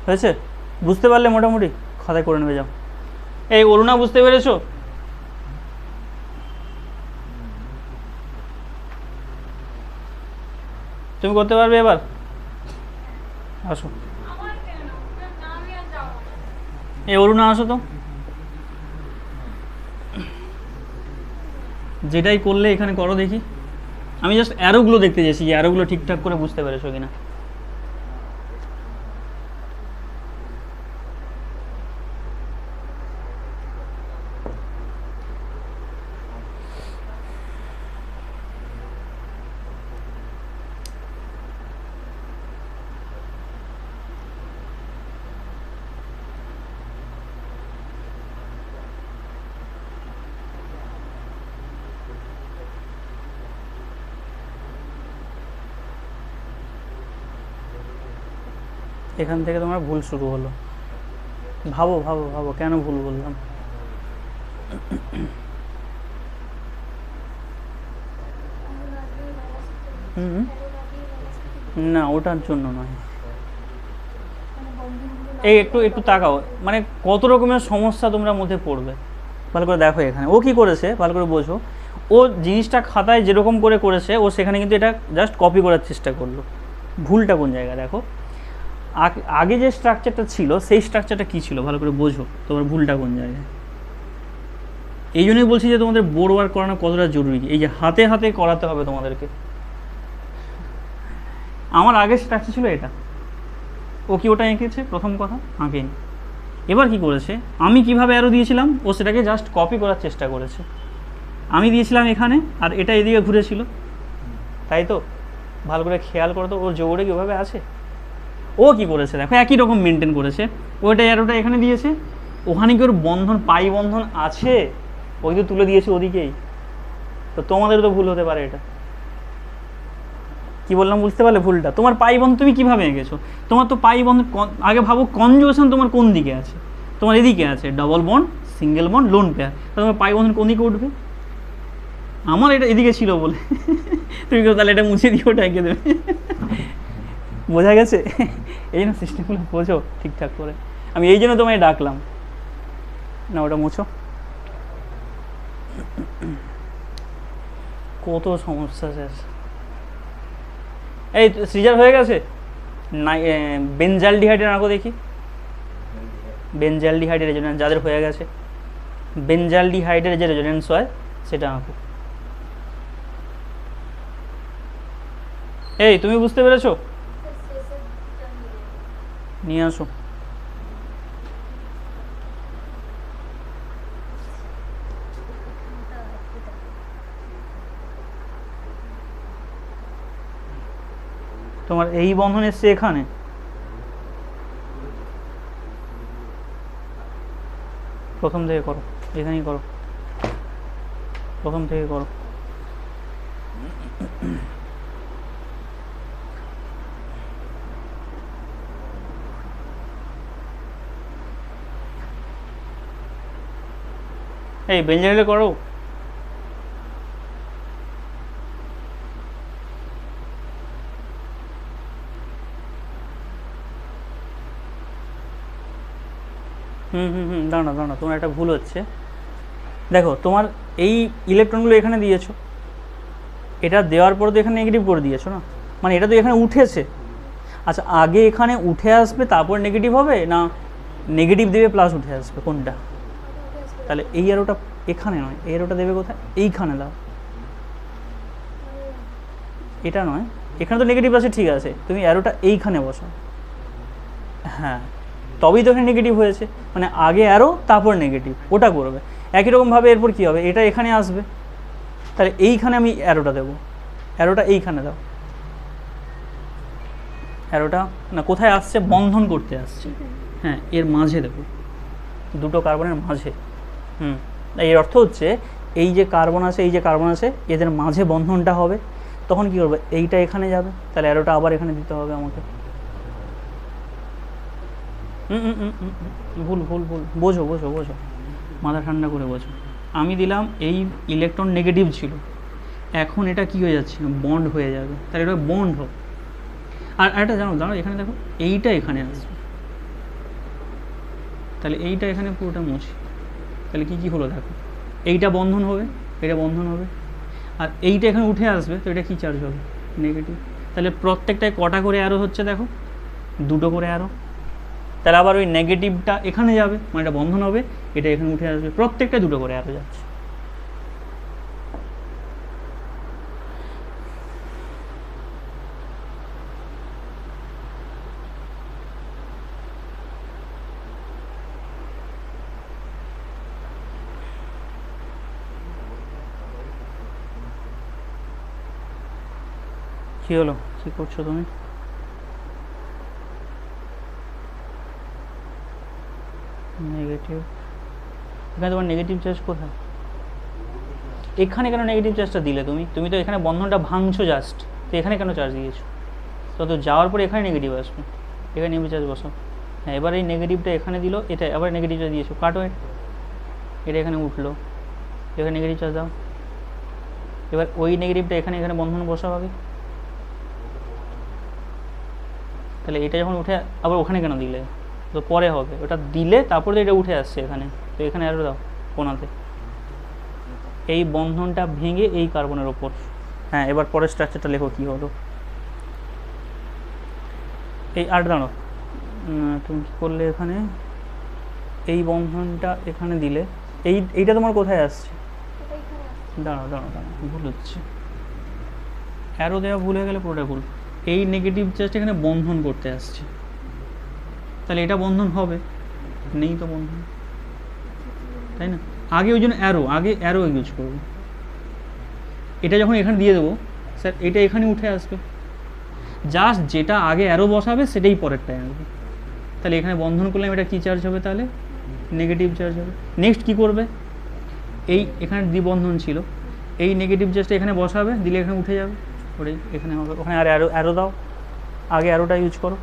হয়েছে? বুঝতে পারলে মোটামুটি? খাতায় করে নেবে যাও। এই অরুণা বুঝতে পেরেছো? তুমি করতে পারবে এবার? আসো। এই অরুণা আসো তো। যেটাই করলে এখানে করো দেখি। আমি জাস্ট অ্যারোগুলো দেখতে চাইছি যে অ্যারোগুলো ঠিকঠাক করে বুঝতে পেরেছো কিনা। এখান থেকে তোমার ভুল শুরু হলো। ভাবো ভাবো ভাবো, কেন ভুল বললাম। না, ওটার জন্য নয়। এই একটু একটু তাকাও, মানে কত রকমের সমস্যা তোমরা মধ্যে পড়বে। ভালো করে দেখো এখানে ও কি করেছে, ভালো করে বোঝো। ও জিনিসটা খাতায় যেরকম করে করেছে, ও সেখানে কিন্তু এটা জাস্ট কপি করার চেষ্টা করলো। ভুলটা কোন জায়গায় দেখো, আগে যে স্ট্রাকচারটা ছিল সেই স্ট্রাকচারটা কী ছিল, ভালো করে বোঝো তোমার ভুলটা কোন জায়গায়। এই জন্যই বলছি যে তোমাদের বোর্ড ওয়ার্ক করানো কতটা জরুরি। এই যে হাতে হাতে করাতে হবে তোমাদেরকে। আমার আগের স্ট্রাকচার ছিল এটা, ও কি ওটা এঁকেছে, প্রথম কথা আঁকেনি। এবার কি করেছে, আমি কিভাবে অ্যারো দিয়েছিলাম, ও সেটাকে জাস্ট কপি করার চেষ্টা করেছে। আমি দিয়েছিলাম এখানে, আর এটা এদিকে ঘুরেছিল, তাই তো? ভালো করে খেয়াল করো তো, ওর জোরে কি ওভাবে আছে। ও কি করেছে দেখো, একই রকম মেনটেন করেছে। ওইটা অ্যারোটা এখানে দিয়েছে, ওখানে কি ওর বন্ধন, পাই বন্ধন আছে, ওই তো তুলে দিয়েছে ওদিকেই। তো তোমাদেরও তো ভুল হতে পারে এটা। কি বললাম বুঝতে পারলে ভুলটা? তোমার পাই বন্ধন তুমি কিভাবে এঁকেছো? তোমার তো পাই বন্ধন আগে ভাবো কনজুগেশন তোমার কোন দিকে আছে? তোমার এদিকে আছে double bond, single bond, lone pair. তোমার পাই বন্ধন কোন দিকে উঠবে? আমার এটা এদিকে ছিল বলে তুমি কেউ তাহলে এটা মুছে দিয়ে ওটা এঁকে দেবে। বোঝা গেছে? এই জন্য সিস্টেমগুলো বোঝো ঠিকঠাক করে। আমি এই জন্য তোমায় ডাকলাম। না ওটা মুছো। কত সমস্যা স্যার। এই সিজার হয়ে গেছে না? বেনজালডিহাইডের আঁকো দেখি। বেনজালডিহাইডের রেজোনেন্স যাদের হয়ে গেছে, বেনজালডিহাইডের যে রেজোনেন্স হয় সেটা আঁকো। এই তুমি বুঝতে পেরেছো? নিয়ে আসো। তোমার এই বন্ধন এসছে এখানে, প্রথম থেকে করো, এখানেই করো, প্রথম থেকে করো। এই বেঞ্জামিলে করো। দাঁড়া দাঁড়া, তোমার একটা ভুল হচ্ছে। দেখো তোমার এই ইলেকট্রনগুলো এখানে দিয়েছো, এটা দেওয়ার পর তো এখানে নেগেটিভ করে দিয়েছো না, মানে এটা তো এখানে উঠেছে। আচ্ছা আগে এখানে উঠে আসবে তারপর নেগেটিভ হবে, না নেগেটিভ দেবে প্লাস উঠে আসবে, কোনটা? তাহলে এই অ্যারোটা এখানে নয়, এই অ্যারোটা দেবে কোথায়? এইখানে দাও। এটা নয়, এখানে তো নেগেটিভ আছে, ঠিক আছে, তুমি অ্যারোটা এইখানে বসো। হ্যাঁ, তবেই তো এখানে নেগেটিভ হয়েছে, মানে আগে অ্যারো তারপর নেগেটিভ, ওটা করবে। একই রকমভাবে এরপর কী হবে, এটা এখানে আসবে, তাহলে এইখানে আমি অ্যারোটা দেবো, অ্যারোটা এইখানে দাও। অ্যারোটা না কোথায় আসছে? বন্ধন করতে আসছে। হ্যাঁ, এর মাঝে দেবো, দুটো কার্বনের মাঝে। এর অর্থ হচ্ছে এই যে কার্বন আছে, এই যে কার্বন আছে, এদের মাঝে বন্ধনটা হবে। তখন কী করবে? এইটা এখানে যাবে, তাহলে অ্যারোটা আবার এখানে দিতে হবে আমাকে। ভুল ভুল ভুল, বোঝো বোঝো বোঝো, মাথা ঠান্ডা করে বোঝো। আমি দিলাম এই ইলেকট্রন নেগেটিভ ছিল, এখন এটা কি হয়ে যাচ্ছে? বন্ড হয়ে যাবে, তাহলে এটা বন্ড হোক। আর একটা জানো, দাঁড়াও এখানে দেখো, এইটা এখানে আসবে, তাহলে এইটা এখানে পুরোটা মুছি। তাহলে কী কী হলো দেখো, এইটা বন্ধন হবে, এটা বন্ধন হবে, আর এইটা এখানে উঠে আসবে, তো এটা কী চার্জ হবে? নেগেটিভ। তাহলে প্রত্যেকটায় কটা করে অ্যারো হচ্ছে দেখো, দুটো করে অ্যারো। তাহলে আবার ওই নেগেটিভটা এখানে যাবে, মানে এটা বন্ধন হবে, এটা এখানে উঠে আসবে, প্রত্যেকটা দুটো করে অ্যারো যাচ্ছে। কী হলো, কী করছো তুমি? নেগেটিভ, এখানে তোমার নেগেটিভ চার্জ কোথায়? এখানে কেন নেগেটিভ চার্জটা দিলে তুমি? তুমি তো এখানে বন্ধনটা ভাঙছো জাস্ট, তো এখানে কেন চার্জ দিয়েছো? তো যাওয়ার পরে এখানে নেগেটিভ আসবে, এখানে নেগেটিভ চার্জ বসো। হ্যাঁ, এবার এই নেগেটিভটা এখানে দিল, এটা আবার নেগেটিভটা দিয়েছো, কাটো এটা এখানে উঠলো, এখানে নেগেটিভ চার্জ দাও। এবার ওই নেগেটিভটা এখানে এখানে বন্ধন বসাও আগে, তাহলে এটা যখন উঠে আবার ওখানে কেন দিলে? তো পরে হবে, ওটা দিলে তারপরে তো এটা উঠে আসছে এখানে, তো এখানে আরও দাও কোনাতে, এই বন্ধনটা ভেঙে এই কার্বনের ওপর। হ্যাঁ, এবার পরের স্ট্রাকচারটা লেখো কী হলো। এই আর দাঁড়ো, তুমি কী করলে এখানে, এই বন্ধনটা এখানে দিলে, এইটা তোমার কোথায় আসছে? দাঁড়াও দাঁড়াও দাঁড়াও, ভুল হচ্ছে, অ্যারো দেওয়া ভুল হয়ে গেলে পুরোটা ভুল। এই নেগেটিভ চার্জটা এখানে বন্ধন করতে আসছে, তাহলে এটা বন্ধন হবে, নেই তো বন্ধন, তাই না? আগে ওই জন্য আগে অ্যারো ইউজ করবো। এটা যখন এখানে দিয়ে দেবো স্যার, এটা এখানে উঠে আসবে, জাস্ট যেটা আগে অ্যারো বসাবে সেটাই পরেরটায় আসবে। তাহলে এখানে বন্ধন করলাম, এটা কী চার্জ হবে? তাহলে নেগেটিভ চার্জ হবে। নেক্সট কী করবে? এই এখানে দ্বিবন্ধন ছিল, এই নেগেটিভ চার্জটা এখানে বসাবে, দিলে এখানে উঠে যাবে, ওটাই এখানে হবে। ওখানে আর অ্যারো দাও, আগে অ্যারোটা ইউজ করো,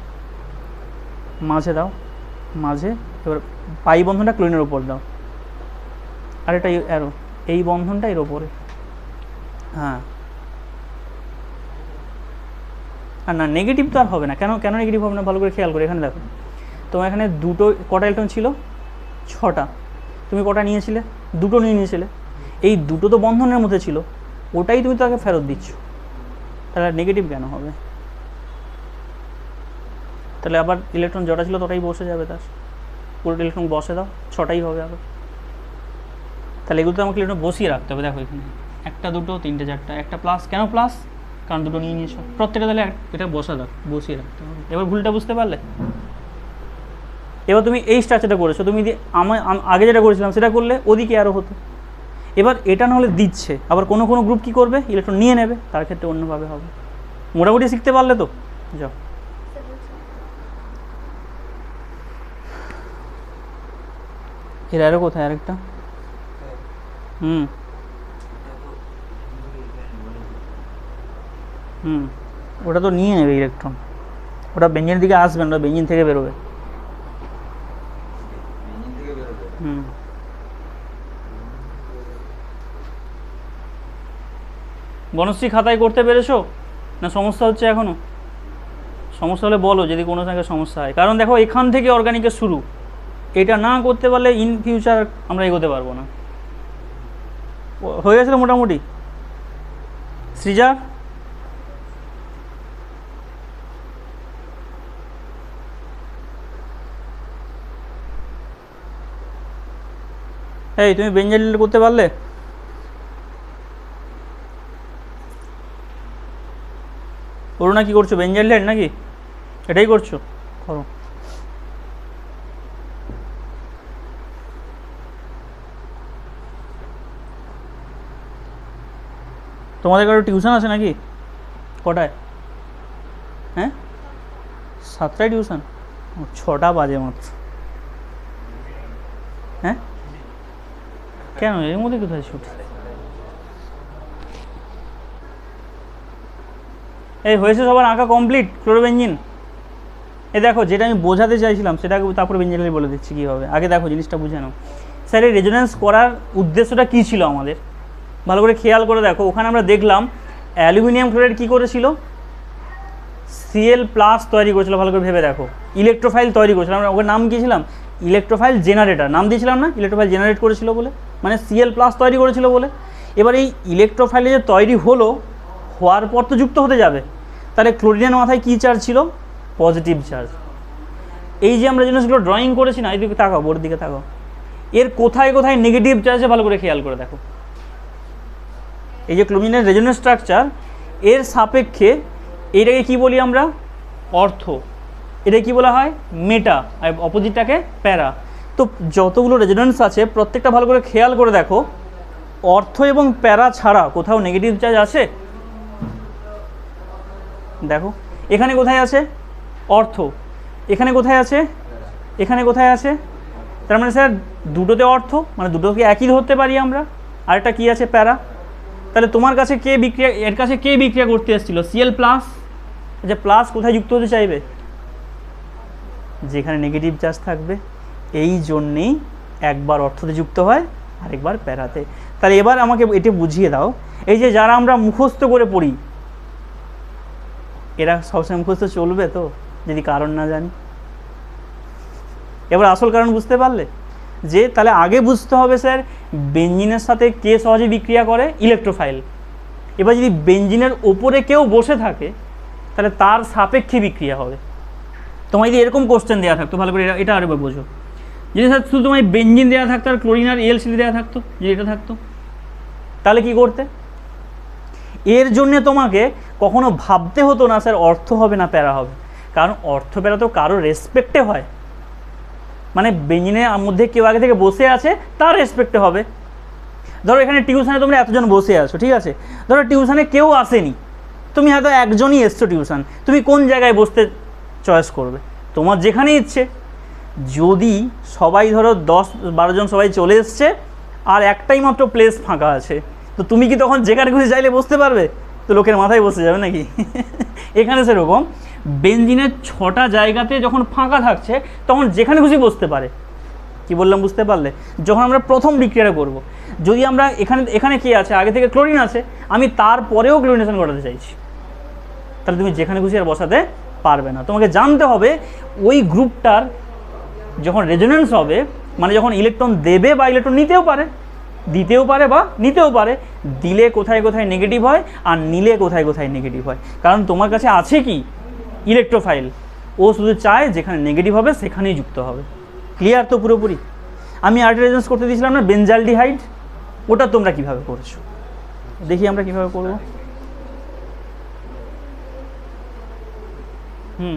মাঝে দাও, মাঝে। এবার পাই বন্ধনটা ক্লোরিনের ওপর দাও, আর এটা অ্যারো, এই বন্ধনটা এর ওপরে। হ্যাঁ, আর না নেগেটিভ তো আর হবে না। কেন কেন নেগেটিভ হবে না, ভালো করে খেয়াল করে এখানে দেখো। তোমার এখানে দুটো, কটা ইলেকট্রন ছিল? 6টা। তুমি কটা নিয়েছিলে? 2টো নিয়েছিলে। এই 2টো তো বন্ধনের মধ্যে ছিল, ওটাই তুমি তাকে ফেরত দিচ্ছ, তাহলে নেগেটিভ কেন হবে? তাহলে আবার ইলেকট্রন যটা ছিল তটাই বসে যাবে, তার পুরো ইলেকট্রন বসে দাও, 6টাই হবে আবার। তাহলে এগুলো তো আমাকে ইলেকট্রন বসিয়ে রাখতে হবে। দেখো এখানে 1টা 2টো 3টে 4টা, একটা প্লাস। কেন প্লাস? কারণ 2টো নিয়ে নিয়েছো প্রত্যেকটা, তাহলে এটা বসিয়ে রাখতে হবে। এবার ভুলটা বুঝতে পারলে? এবার তুমি এই স্ট্রাকচারটা করেছো, তুমি আগে যেটা করেছিলাম সেটা করলে ওদিকে আরও হতো। এবার এটা নাহলে দিচ্ছে, আবার কোনো কোনো গ্রুপ কী করবে, ইলেকট্রন নিয়ে নেবে, তার ক্ষেত্রে অন্যভাবে হবে। মোটামুটি শিখতে পারলে তো? যাও। এর আরও কোথায় আরেকটা? হুম হুম, ওটা তো নিয়ে নেবে ইলেকট্রন, ওটা বেঞ্জিনের দিকে আসবে না, বেঞ্জিন থেকে বেরোবে। হুম, বনশ্রী খাতায় করতে পেরেছো না? সমস্যা হচ্ছে এখনও? সমস্যা হলে বলো, যদি কোনো জায়গায় সমস্যা হয়। কারণ দেখো এখান থেকে অর্গানিকের শুরু, এটা না করতে পারলে ইন ফিউচার আমরা এগোতে পারবো না। হয়ে গেছিলো মোটামুটি? সৃজা, এই তুমি বেঞ্জিন করতে পারলে? অরুণা কি করছো, বেঞ্জিন লেট নাকি? এটাই করছো, করো। তোমাদের কারো টিউশন আছে নাকি? কটায়? হ্যাঁ, 7টায় টিউশন? 6টা বাজে মাত্র। হ্যাঁ, কেন এর মধ্যে কোথায় ছুটি? এই হয়েছে সবার আঁকা কমপ্লিট ক্লোরোবেঞ্জিন? এই দেখো, যেটা আমি বোঝাতে চাইছিলাম সেটাকে তারপরে বেঞ্জিনালি বলে দিচ্ছি কীভাবে। আগে দেখো জিনিসটা বুঝে নাও। স্যার এই রেজোনেন্স করার উদ্দেশ্যটা কী ছিল আমাদের, ভালো করে খেয়াল করে দেখো। ওখানে আমরা দেখলাম অ্যালুমিনিয়াম ক্লোরাইড কী করেছিল, Cl+ তৈরি করেছিল। ভালো করে ভেবে দেখো, ইলেকট্রোফাইল তৈরি করেছিল। আমরা ওর নাম দিয়েছিলাম ইলেকট্রোফাইল জেনারেটর, নাম দিয়েছিলাম না? ইলেকট্রোফাইল জেনারেট করেছিল বলে, মানে Cl+ তৈরি করেছিল বলে। এবার এই ইলেকট্রোফাইলে যে তৈরি হলো, হওয়ার পর তো যুক্ত হতে যাবে, তাহলে ক্লোরিনের মাথায় কী চার্জ ছিল? Positive charge. এই যে আমরা জিনিসগুলো ড্রয়িং করেছি না, এইদিকে তাকাও, বোর্ডের দিকে তাকাও, এর কোথায় কোথায় নেগেটিভ চার্জে ভালো করে খেয়াল করে দেখো। এই যে ক্লোরিনের রেজোনেন্স স্ট্রাকচার, এর সাপেক্ষে এইটাকে কি বলি আমরা? অর্থ। এটা কি বলা হয়? মেটা, আর অপোজিটটাকে প্যারা। তো যতগুলো রেজোনেন্স আছে প্রত্যেকটা ভালো করে খেয়াল করে দেখো, অর্থ এবং প্যারা ছাড়া কোথাও নেগেটিভ চার্জ আছে? দেখো এখানে কোথায় আছে অর্থ, এখানে কোথায় আছে, এখানে কোথায় আছে। তার মানে স্যার দুটোতে অর্থ, মানে দুটোকে একই ধরতে পারি আমরা। আরেকটা কি আছে? প্যারা। তাহলে তোমার কাছে কে বিক্রিয়া, এর কাছে কে বিক্রিয়া করতে এসেছিলো? Cl+। যে প্লাস কোথায় যুক্ত হতে চাইবে? যেখানে নেগেটিভ চার্জ থাকবে। এই জন্যেই একবার অর্থতে যুক্ত হয়, আরেকবার প্যারাতে। তাহলে এবার আমাকে এটা বুঝিয়ে দাও, এই যে যারা আমরা মুখস্থ করে পড়ি, এরা সবসময় মুখস্থ চলবে তো, যদি কারণ না জানি? এবার আসল কারণ বুঝতে পারলে? যে তাহলে আগে বুঝতে হবে স্যার বেঞ্জিনের সাথে কে সহজে বিক্রিয়া করে? ইলেকট্রোফাইল। এবার যদি বেঞ্জিনের ওপরে কেউ বসে থাকে, তাহলে তার সাপেক্ষে বিক্রিয়া হবে। তোমার যদি এরকম কোশ্চেন দেওয়া থাকতো, ভালো করে এটা আরেকবার বোঝো, যদি স্যার শুধু তোমার বেঞ্জিন দেওয়া থাকতো আর ক্লোরিন আর AlCl দেওয়া থাকতো, যদি এটা থাকতো, তাহলে কি করতে? এর জন্যে তোমাকে কখনো ভাবতে হতো না স্যার অর্থ হবে না প্যারা হবে, কারণ অর্থ প্যারা তো কারো রেসপেক্টে হয়। মানে বেঞ্জিনের মধ্যে কেউ আগে থেকে বসে আছে, তার রেসপেক্টে হবে। ধরো এখানে টিউশনে তোমরা এতজন বসে আছো, ঠিক আছে? ধরো টিউশনে কেউ আসেনি, তুমি হয়তো একজনই এসছো টিউশন, তুমি কোন জায়গায় বসতে চয়েস করবে? তোমার যেখানে ইচ্ছে। যদি সবাই ধরো 10-12 জন সবাই চলে এসছে আর একটাই মাত্র প্লেস ফাঁকা আছে, তো তুমি কি তখন যেখানে খুশি চাইলে বসতে পারবে? তো লোকের মাথায় বসে যাবে নাকি? এখানে সেরকম বেঞ্জিনের 6টা জায়গাতে যখন ফাঁকা থাকছে তখন যেখানে খুশি বসতে পারে। কি বললাম বুঝতে পারলে? যখন আমরা প্রথম বিক্রিয়াটা করব, যদি আমরা এখানে কে আছে, আগে থেকে ক্লোরিন আছে, আমি তারপরেও ক্লোরিনেশন ঘটাতে চাইছি, তাহলে তুমি যেখানে খুশি আর বসাতে পারবে না। তোমাকে জানতে হবে ওই গ্রুপটার যখন রেজোনেন্স হবে, মানে যখন ইলেকট্রন দেবে বা ইলেকট্রন নিতেও পারে, দিতেও পারে বা নিতেও পারে, দিলে কোথায় কোথায় নেগেটিভ হয় আর নিলে কোথায় কোথায় নেগেটিভ হয়। কারণ তোমার কাছে আছে কি ইলেকট্রোফাইল, ও শুধু চায় যেখানে নেগেটিভ হবে সেখানেই যুক্ত হবে। ক্লিয়ার তো পুরোপুরি? আমি আরেকটা রেজোনেন্স করতে দিয়েছিলাম না, বেনজালডিহাইড, ওটা তোমরা কিভাবে করেছো দেখি আমরা কিভাবে করবো।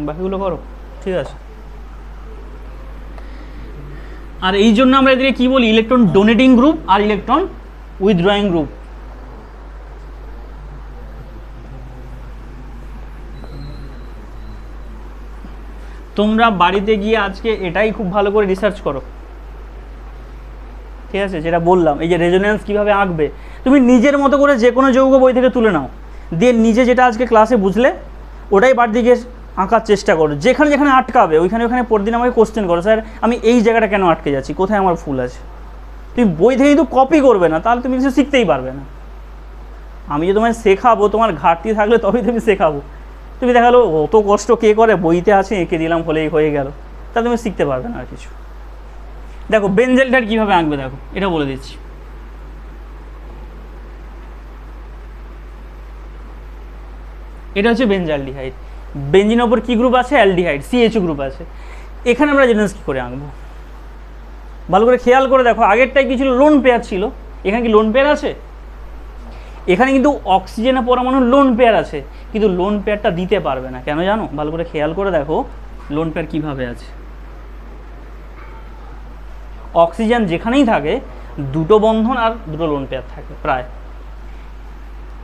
বাকিগুলো করো, ঠিক আছে। আর এই জন্য আমরা এদেরকে কি বলি? ইলেকট্রন ডোনেটিং গ্রুপ আর ইলেকট্রন উইথড্রয়িং গ্রুপ। তোমরা বাড়িতে গিয়ে আজকে এটাই খুব ভালো করে রিসার্চ করো, ঠিক আছে? যেটা বললাম, এই যে রেজোনেন্স কীভাবে আঁকবে, তুমি নিজের মতো করে যে কোনো যৌগ বই থেকে তুলে নাও, দিয়ে নিজে যেটা আজকে ক্লাসে বুঝলে ওটাই বাড়িতে গিয়ে আঁকার চেষ্টা করো। যেখানে যেখানে আটকাবে ওইখানে ওখানে পরদিন আমাকে কোশ্চেন করো, স্যার আমি এই জায়গাটা কেন আটকে যাচ্ছি, কোথায় আমার ভুল আছে। তুমি বই থেকে কিন্তু কপি করবে না, তাহলে তুমি কিছু শিখতেই পারবে না। আমি যে তোমায় শেখাবো, তোমার ঘাটতি থাকলে তবেই তুমি শেখাবো। তুমি দেখালো অত কষ্ট কে করে, বইতে আছে এঁকে দিলাম হলেই হয়ে গেল, তাহলে তুমি শিখতে পারবে না আর কিছু। দেখো বেনজেলটার কীভাবে আঁকবে, দেখো এটা বলে দিচ্ছি। এটা হচ্ছে বেনজালডিহাইড। বেঞ্জিনের ওপর কী গ্রুপ আছে? অ্যালডিহাইড, CHO গ্রুপ আছে। এখানে আমরা রেজোনেন্স কী করে আঁকবো ভালো করে খেয়াল করে দেখো। আগেরটাই কি ছিল? লোন পেয়ার ছিল। এখানে কি লোন পেয়ার আছে? এখানে কিন্তু অক্সিজেনের পরমাণুর লোন পেয়ার আছে, কিন্তু লোন পেয়ারটা দিতে পারবে না। কেন জানো? ভালো করে খেয়াল করে দেখো লোন পেয়ার কীভাবে আছে। অক্সিজেন যেখানেই থাকে দুটো বন্ধন আর দুটো লোন পেয়ার থাকে প্রায়।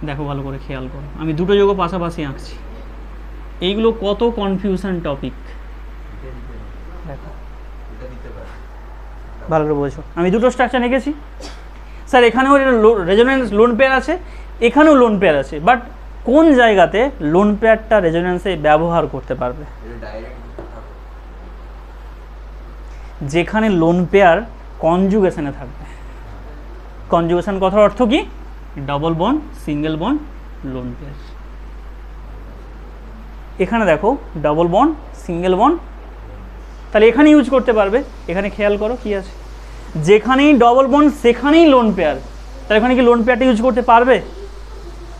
দেখো ভালো করে খেয়াল করো, আমি দুটো যৌগ পাশাপাশি আঁকছি। এইগুলো কত কনফিউশন টপিক, দেখো ভালো করে বোঝো। আমি দুটো স্ট্রাকচার এঁকেছি, স্যার এখানেও রেজোনেন্স লোন পেয়ার আছে, এখানেও লোন পেয়ার আছে, বাট কোন জায়গাতে লোন পেয়ারটা রেজোনেন্সে ব্যবহার করতে পারবে? যেখানে লোন পেয়ার কনজুগেশনে থাকবে। কনজুগেশন কথার অর্থ কি? Double bond, single bond, lone pair. এখানে দেখো ডবল বন্ড, সিঙ্গেল বন্ড, তাহলে এখানে ইউজ করতে পারবে। এখানে খেয়াল করো কি আছে, যেখানেই ডবল বন্ড সেখানেই লোন পেয়ার, তাহলে এখানে কি লোন পেয়ারটা ইউজ করতে পারবে?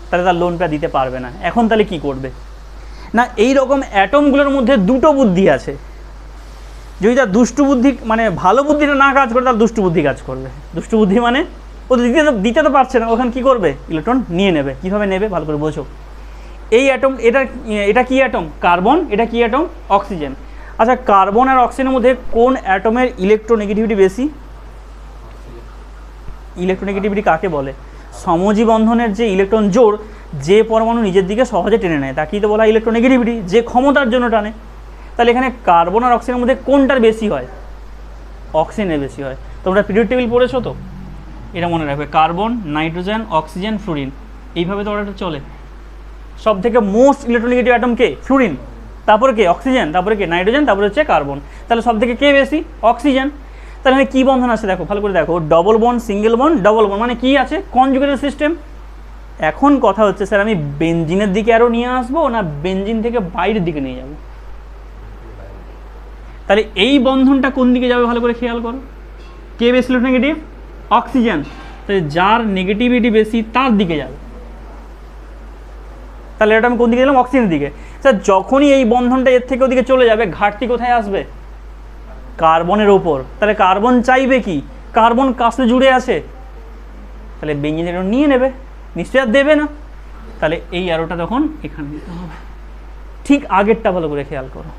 তাহলে তার লোন পেয়ার দিতে পারবে না। এখন তাহলে কি করবে না, এই রকম অ্যাটমগুলোর মধ্যে দুটো বুদ্ধি আছে। যদি তার দুষ্টু বুদ্ধি মানে ভালো বুদ্ধিটা না কাজ করে, তার দুষ্টু বুদ্ধি কাজ করবে। দুষ্টু বুদ্ধি মানে ও দিতে তো পারছে না, ওখানে কী করবে? ইলেকট্রন নিয়ে নেবে। কীভাবে নেবে ভালো করে বোঝো। এই অ্যাটম, এটা কি অ্যাটম? কার্বন। এটা কি অ্যাটম? অক্সিজেন। আচ্ছা, কার্বন আর অক্সিজেনের মধ্যে কোন অ্যাটমের ইলেকট্রোনেগেটিভিটি বেশি? ইলেকট্রোনেগেটিভিটি কাকে বলে? সমযোজী বন্ধনের যে ইলেকট্রন জোড়, যে পরমাণু নিজের দিকে সহজে টেনে নেয় তাকেই তো বলা হয় ইলেকট্রোনেগেটিভিটি, যে ক্ষমতার জন্য টানে। তাহলে এখানে কার্বন আর অক্সিজেনের মধ্যে কোনটার বেশি হয়? অক্সিজেনের বেশি হয়। তোমরা পিরিয়ড টেবিল পড়েছো তো, এটা মনে রাখবে। কার্বন, নাইট্রোজেন, অক্সিজেন, ফ্লুরিন, এইভাবে তো ওটা চলে। সব থেকে মোস্ট ইলেকট্রোনেগেটিভ অ্যাটম কে? ফ্লুরিন। তারপরে কে? অক্সিজেন। তারপরে কে? নাইট্রোজেন। তারপরে হচ্ছে কার্বন। তাহলে সব থেকে কে বেশি? অক্সিজেন। তাহলে এখানে কী বন্ধন আছে দেখো ভালো করে দেখো, double bond, single bond, double bond, মানে কি আছে? Conjugated system. এখন কথা হচ্ছে স্যার আমি বেনজিনের দিকে আরও নিয়ে আসবো না বেনজিন থেকে বাইরের দিকে নিয়ে যাব? তাহলে এই বন্ধনটা কোন দিকে যাবে ভালো করে খেয়াল করো। কে বেশি ইলেকট্রোনেগেটিভ? অক্সিজেন। তাহলে যার নেগেটিভিটি বেশি তার দিকে যাবে। তাহলে এটা আমি কোন দিকে গেলাম? অক্সিজেনের দিকে। স্যার যখনই এই বন্ধনটা এর থেকে ওদিকে চলে যাবে, ঘাটতি কোথায় আসবে? কার্বনের ওপর। তাহলে কার্বন চাইবে কি? কার্বন কাছে জুড়ে আছে, তাহলে বেঞ্জিন এটা নিয়ে নেবে, নিশ্চয়ই আর দেবে না। তাহলে এই অ্যারোটা তখন এখানে দিতে হবে। ঠিক আগেরটা ভালো করে খেয়াল করো।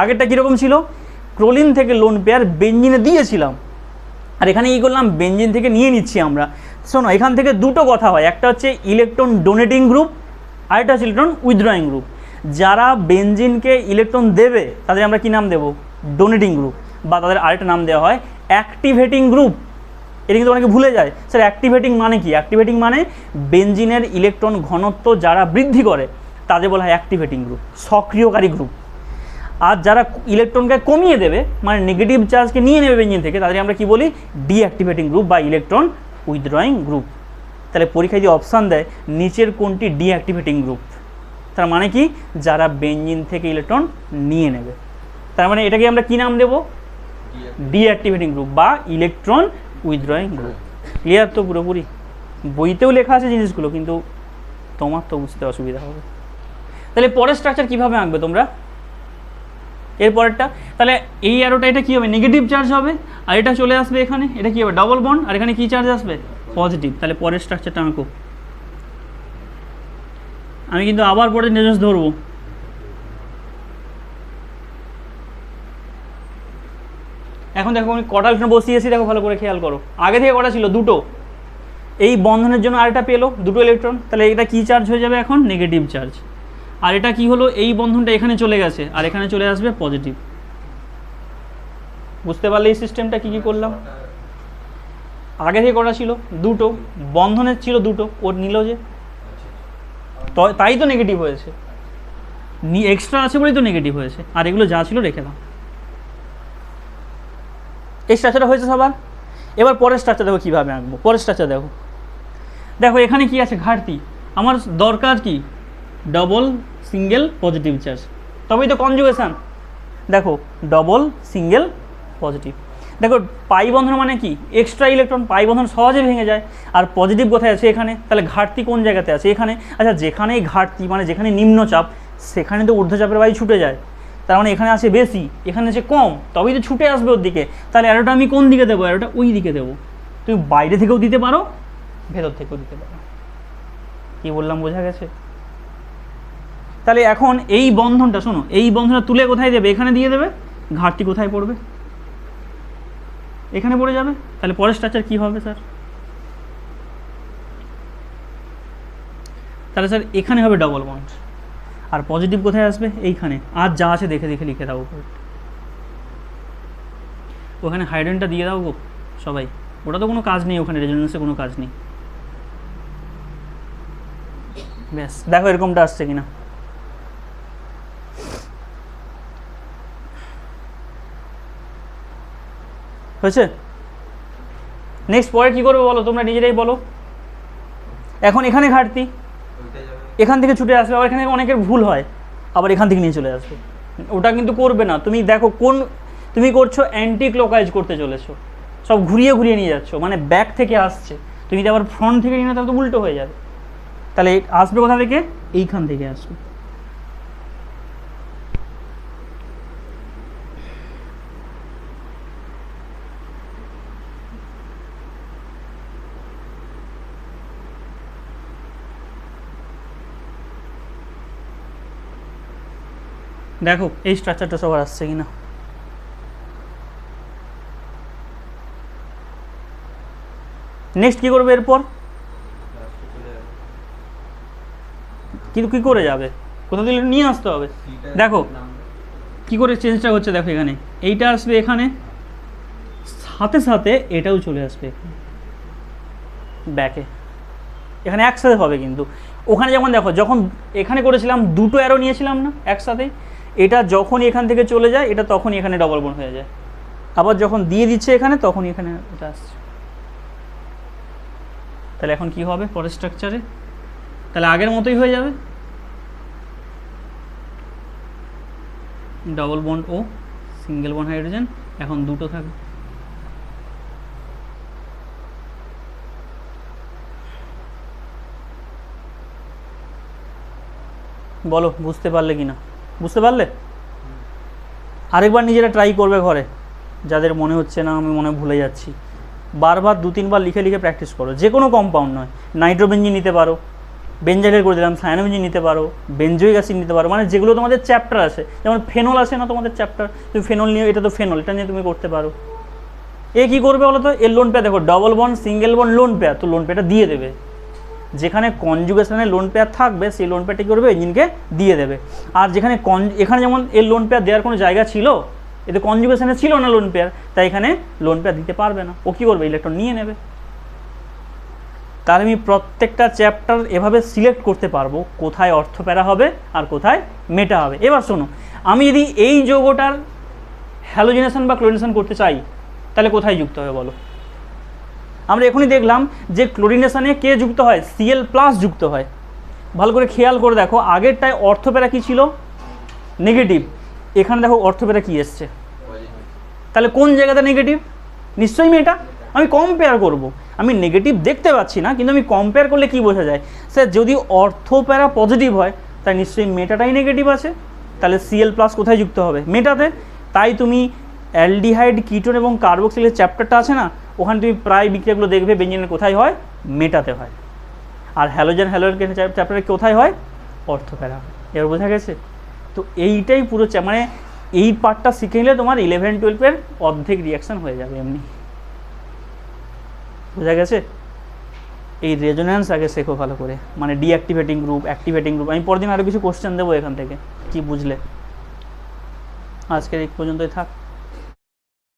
আগেরটা কীরকম ছিল? ক্লোরিন থেকে লোন পেয়ার বেঞ্জিনে দিয়েছিলাম, আর এখানে কী করলাম? বেঞ্জিন থেকে নিয়ে নিচ্ছি আমরা। শোনো, এখান থেকে দুটো কথা হয়, একটা হচ্ছে ইলেকট্রন ডোনেটিং গ্রুপ, আরেকটা হচ্ছে ইলেকট্রন উইথড্রয়িং গ্রুপ। যারা বেঞ্জিনকে ইলেকট্রন দেবে তাদের আমরা কী নাম দেবো? ডোনেটিং গ্রুপ, বা তাদের আরেকটা নাম দেওয়া হয় অ্যাক্টিভেটিং গ্রুপ। এটা কিন্তু অনেকে ভুলে যায়। স্যার অ্যাক্টিভেটিং মানে কি? অ্যাক্টিভেটিং মানে বেঞ্জিনের ইলেকট্রন ঘনত্ব যারা বৃদ্ধি করে তাদের বলা হয় অ্যাক্টিভেটিং গ্রুপ, সক্রিয়কারী গ্রুপ। আর যারা ইলেকট্রনকে কমিয়ে দেবে, মানে নেগেটিভ চার্জকে নিয়ে নেবে বেঞ্জিন থেকে, তাদের আমরা কি বলি? ডিঅ্যাক্টিভেটিং গ্রুপ বা ইলেকট্রন উইথড্রয়িং গ্রুপ। তাহলে পরীক্ষায় যদি অপশান দেয় নিচের কোনটি ডিঅ্যাক্টিভেটিং গ্রুপ, তার মানে কি? যারা বেঞ্জিন থেকে ইলেকট্রন নিয়ে নেবে। তার মানে এটাকে আমরা কি নাম দেব? ডিঅ্যাক্টিভেটিং গ্রুপ বা ইলেকট্রন উইথড্রয়িং গ্রুপ। ক্লিয়ার তো পুরোপুরি? বইতেও লেখা আছে জিনিসগুলো, কিন্তু তোমার তো বুঝতে অসুবিধা হবে। তাহলে পরের স্ট্রাকচার কীভাবে আঁকবে তোমরা? এর পরেরটা, তাহলে এই অ্যারোটা এটা কী হবে? নেগেটিভ চার্জ হবে, আর এটা চলে আসবে এখানে, এটা কী হবে? ডবল বন্ড, আর এখানে কী চার্জ আসবে? পজিটিভ। তাহলে পরের স্ট্রাকচারটা আঁকো। আমি কিন্তু আবার পরে নির্দেশ ধরবো। এখন দেখো আমি কটা ইলেকট্রন বসিয়েছি, দেখো ভালো করে খেয়াল করো। আগে থেকে কটা ছিল? দুটো। এই বন্ধনের জন্য আরেকটা পেলো, দুটো ইলেকট্রন। তাহলে এটা কী চার্জ হয়ে যাবে এখন? Negative charge. আর এটা কি হলো? এই বন্ধনটা এখানে চলে গেছে, আর এখানে চলে আসবে পজিটিভ। বুঝতে পারলে এই সিস্টেমটা কী কী করলাম? আগে থেকে কটা ছিল? দুটো। বন্ধনের ছিল দুটো, ওর নিল যে, তাই তো নেগেটিভ হয়েছে। এক্সট্রা আছে বলেই তো নেগেটিভ হয়েছে, আর এগুলো যা ছিল রেখে দাও। এই স্ট্রাকচারটা হয়েছে সবার। এবার পরের স্ট্রাকচার দেখো কীভাবে আঁকবো। পরের স্ট্রাকচার দেখো, দেখো এখানে কি আছে? ঘাটতি। আমার দরকার কি? ডবল সিঙ্গেল পজিটিভ চার্জ, তবেই তো কনজুগেশন। দেখো ডবল সিঙ্গেল পজিটিভ। দেখো পাই বন্ধন মানে কি? Extra electron. পাই বন্ধন সহজে ভেঙে যায়। আর পজিটিভ কোথায় আছে? এখানে। তাহলে ঘাটতি কোন জায়গাতে আছে? এখানে। আচ্ছা, যেখানেই ঘাটতি মানে যেখানে নিম্নচাপ, সেখানে তো ঊর্ধ্বচাপের বায়ু ছুটে যায়। তার মানে এখানে আছে বেশি, এখানে আছে কম, তবেই তো ছুটে আসবে ওর দিকে। তাহলে অ্যারোটা আমি কোন দিকে দেবো? অ্যারোটা ওই দিকে দেবো। তুমি বাইরে থেকেও দিতে পারো, ভেতর থেকেও দিতে পারো। কী বললাম বোঝা গেছে? তাহলে এখন এই বন্ধনটা শোনো, এই বন্ধনটা তুলে কোথায় দেবে? এখানে দিয়ে দেবে। ঘাটতি কোথায় পড়বে? এখানে পড়ে যাবে। তাহলে পরের স্ট্রাকচার কী হবে স্যার? তাহলে স্যার এখানে হবে ডবল বন্ড, আর পজিটিভ কোথায় আসবে? এইখানে। আর যা আছে দেখে দেখে লিখে দাও। ওখানে হাইড্রোজেনটা দিয়ে দাও গো সবাই। ওটা তো কোনো কাজ নেই, ওখানে রেজোনেন্সে কোনো কাজ নেই। ব্যাস, দেখো এরকমটা আসছে কিনা। হয়েছে? নেক্সট পরে কী করবে বলো, তোমরা নিজেরাই বলো। এখন এখানে ঘাটতি, এখান থেকে ছুটে আসবে। আবার এখানে অনেকের ভুল হয়, আবার এখান থেকে নিয়ে চলে আসবে। ওটা কিন্তু করবে না। তুমি দেখো কোন, তুমি করছো অ্যান্টি ক্লকওয়াইজ করতে চলেছো, সব ঘুরিয়ে ঘুরিয়ে নিয়ে যাচ্ছ, মানে ব্যাক থেকে আসছে। তুমি যদি আবার ফ্রন্ট থেকে নিয়ে নাও তাহলে তো উল্টো হয়ে যাবে। তাহলে আসবে কোথা থেকে? এইখান থেকে আসবে। দেখো এই স্ট্রাকচারটা সবার আসছে কিনা। নেক্সট কী করবে এরপর? কিন্তু কী করে যাবে? কোথা থেকে নিয়ে আসতে হবে। দেখো কী করে চেঞ্জটা হচ্ছে, দেখো এখানে এইটা আসবে এখানে, সাথে সাথে এটাও চলে আসবে ব্যাকে। এখানে একসাথে হবে, কিন্তু ওখানে যেমন দেখো যখন এখানে করেছিলাম দুটো অ্যারো নিয়েছিলাম না একসাথে, এটা যখনই এখান থেকে চলে যায় এটা তখনই এখানে ডবল বন্ড হয়ে যায়। আবার যখন দিয়ে দিচ্ছে এখানে তখনই এখানে এটা আসছে। তাহলে এখন কি হবে পরের স্ট্রাকচারে? তাহলে আগের মতোই হয়ে যাবে, ডবল বন্ড ও সিঙ্গেল বন্ড হাইড্রোজেন। এখন দুটো থাকবে। বলো বুঝতে পারলে কি না? বুঝতে পারলে? আরেকবার নিজেরা ট্রাই করবে ঘরে, যাদের মনে হচ্ছে না আমি মনে ভুলে যাচ্ছি। বারবার 2-3 বার লিখে লিখে প্র্যাকটিস করো। যে কোনো কম্পাউন্ড নয়, নাইট্রোবেঞ্জিন নিতে পারো, বেঞ্জাইলের করে দিলাম, সায়ানোবেঞ্জিন নিতে পারো, বেঞ্জোইক অ্যাসিড নিতে পারো, মানে যেগুলো তোমাদের চ্যাপ্টার আছে। যেমন ফেনল আছে না তোমাদের চ্যাপ্টার, তুমি ফেনল নিয়ে, এটা তো ফেনল, এটা নিয়ে তুমি করতে পারো। এ কী করবে বলো তো? এর লোন পেয়ার দেখো, double bond single bond lone pair, তো লোন পেয়ারটা দিয়ে দেবে। যেখানে কনজুগেশনে লোন পেয়ার থাকবে সেই লোন পেয়ারটা কী করবে? ইঞ্জিনকে দিয়ে দেবে। আর যেখানে এখানে যেমন এর লোন পেয়ার দেওয়ার কোনো জায়গা ছিল, এতে কনজুগেশনে ছিল না লোন পেয়ার, তাই এখানে লোন পেয়ার দিতে পারবে না। ও কী করবে, ইলেকট্রন নিয়ে নেবে। তাহলে আমি প্রত্যেকটা চ্যাপ্টার এভাবে সিলেক্ট করতে পারবো কোথায় অর্থ প্যারা হবে আর কোথায় মেটা হবে। এবার শোনো, আমি যদি এই যৌগটার হ্যালোজেনেশন বা ক্লোরিনেশন করতে চাই তাহলে কোথায় যুক্ত হবে বলো? আমরা এখনই দেখলাম যে ক্লোরিনেশনে কে যুক্ত হয়, Cl+ যুক্ত হয়। ভালো করে খেয়াল করে দেখো, আগেরটায় অর্থ প্যারা কী ছিল, নেগেটিভ। এখানে দেখো অর্থ প্যারা কী এসছে, তাহলে কোন জায়গাতে নেগেটিভ? নিশ্চয়ই মেটা। আমি কম্পেয়ার করব, আমি নেগেটিভ দেখতে পাচ্ছি না, কিন্তু আমি কম্পেয়ার করলে কি বোঝা যায়, স্যার যদি অর্থ প্যারা পজিটিভ হয় তাই নিশ্চয়ই মেটাটাই নেগেটিভ আছে, তাহলে Cl+ কোথায় যুক্ত হবে, মেটাতে। তাই তুমি অ্যালডিহাইড, কিটোন এবং কার্বক্সিলের চ্যাপ্টারটা আছে না, ওখানে তুমি প্রায় বিক্রিয়াগুলো দেখবে বেঞ্জিনের কোথায় হয়, মেটাতে হয়। আর হ্যালোজেন চ্যাপ্টারে কোথায় হয়, অর্থ প্যারা হয়। এবার বোঝা গেছে? তো এইটাই পুরো মানে এই পার্টটা শিখে নিলে তোমার 11-12 অর্ধেক রিয়াকশান হয়ে যাবে এমনি। বোঝা গেছে? এই রেজোন্যান্স আগে শেখো ভালো করে, মানে ডিঅ্যাক্টিভেটিং গ্রুপ, অ্যাক্টিভেটিং গ্রুপ। আমি পরদিন আরও কিছু কোশ্চেন দেবো এখান থেকে, কি বুঝলে। আজকের এই পর্যন্তই থাক।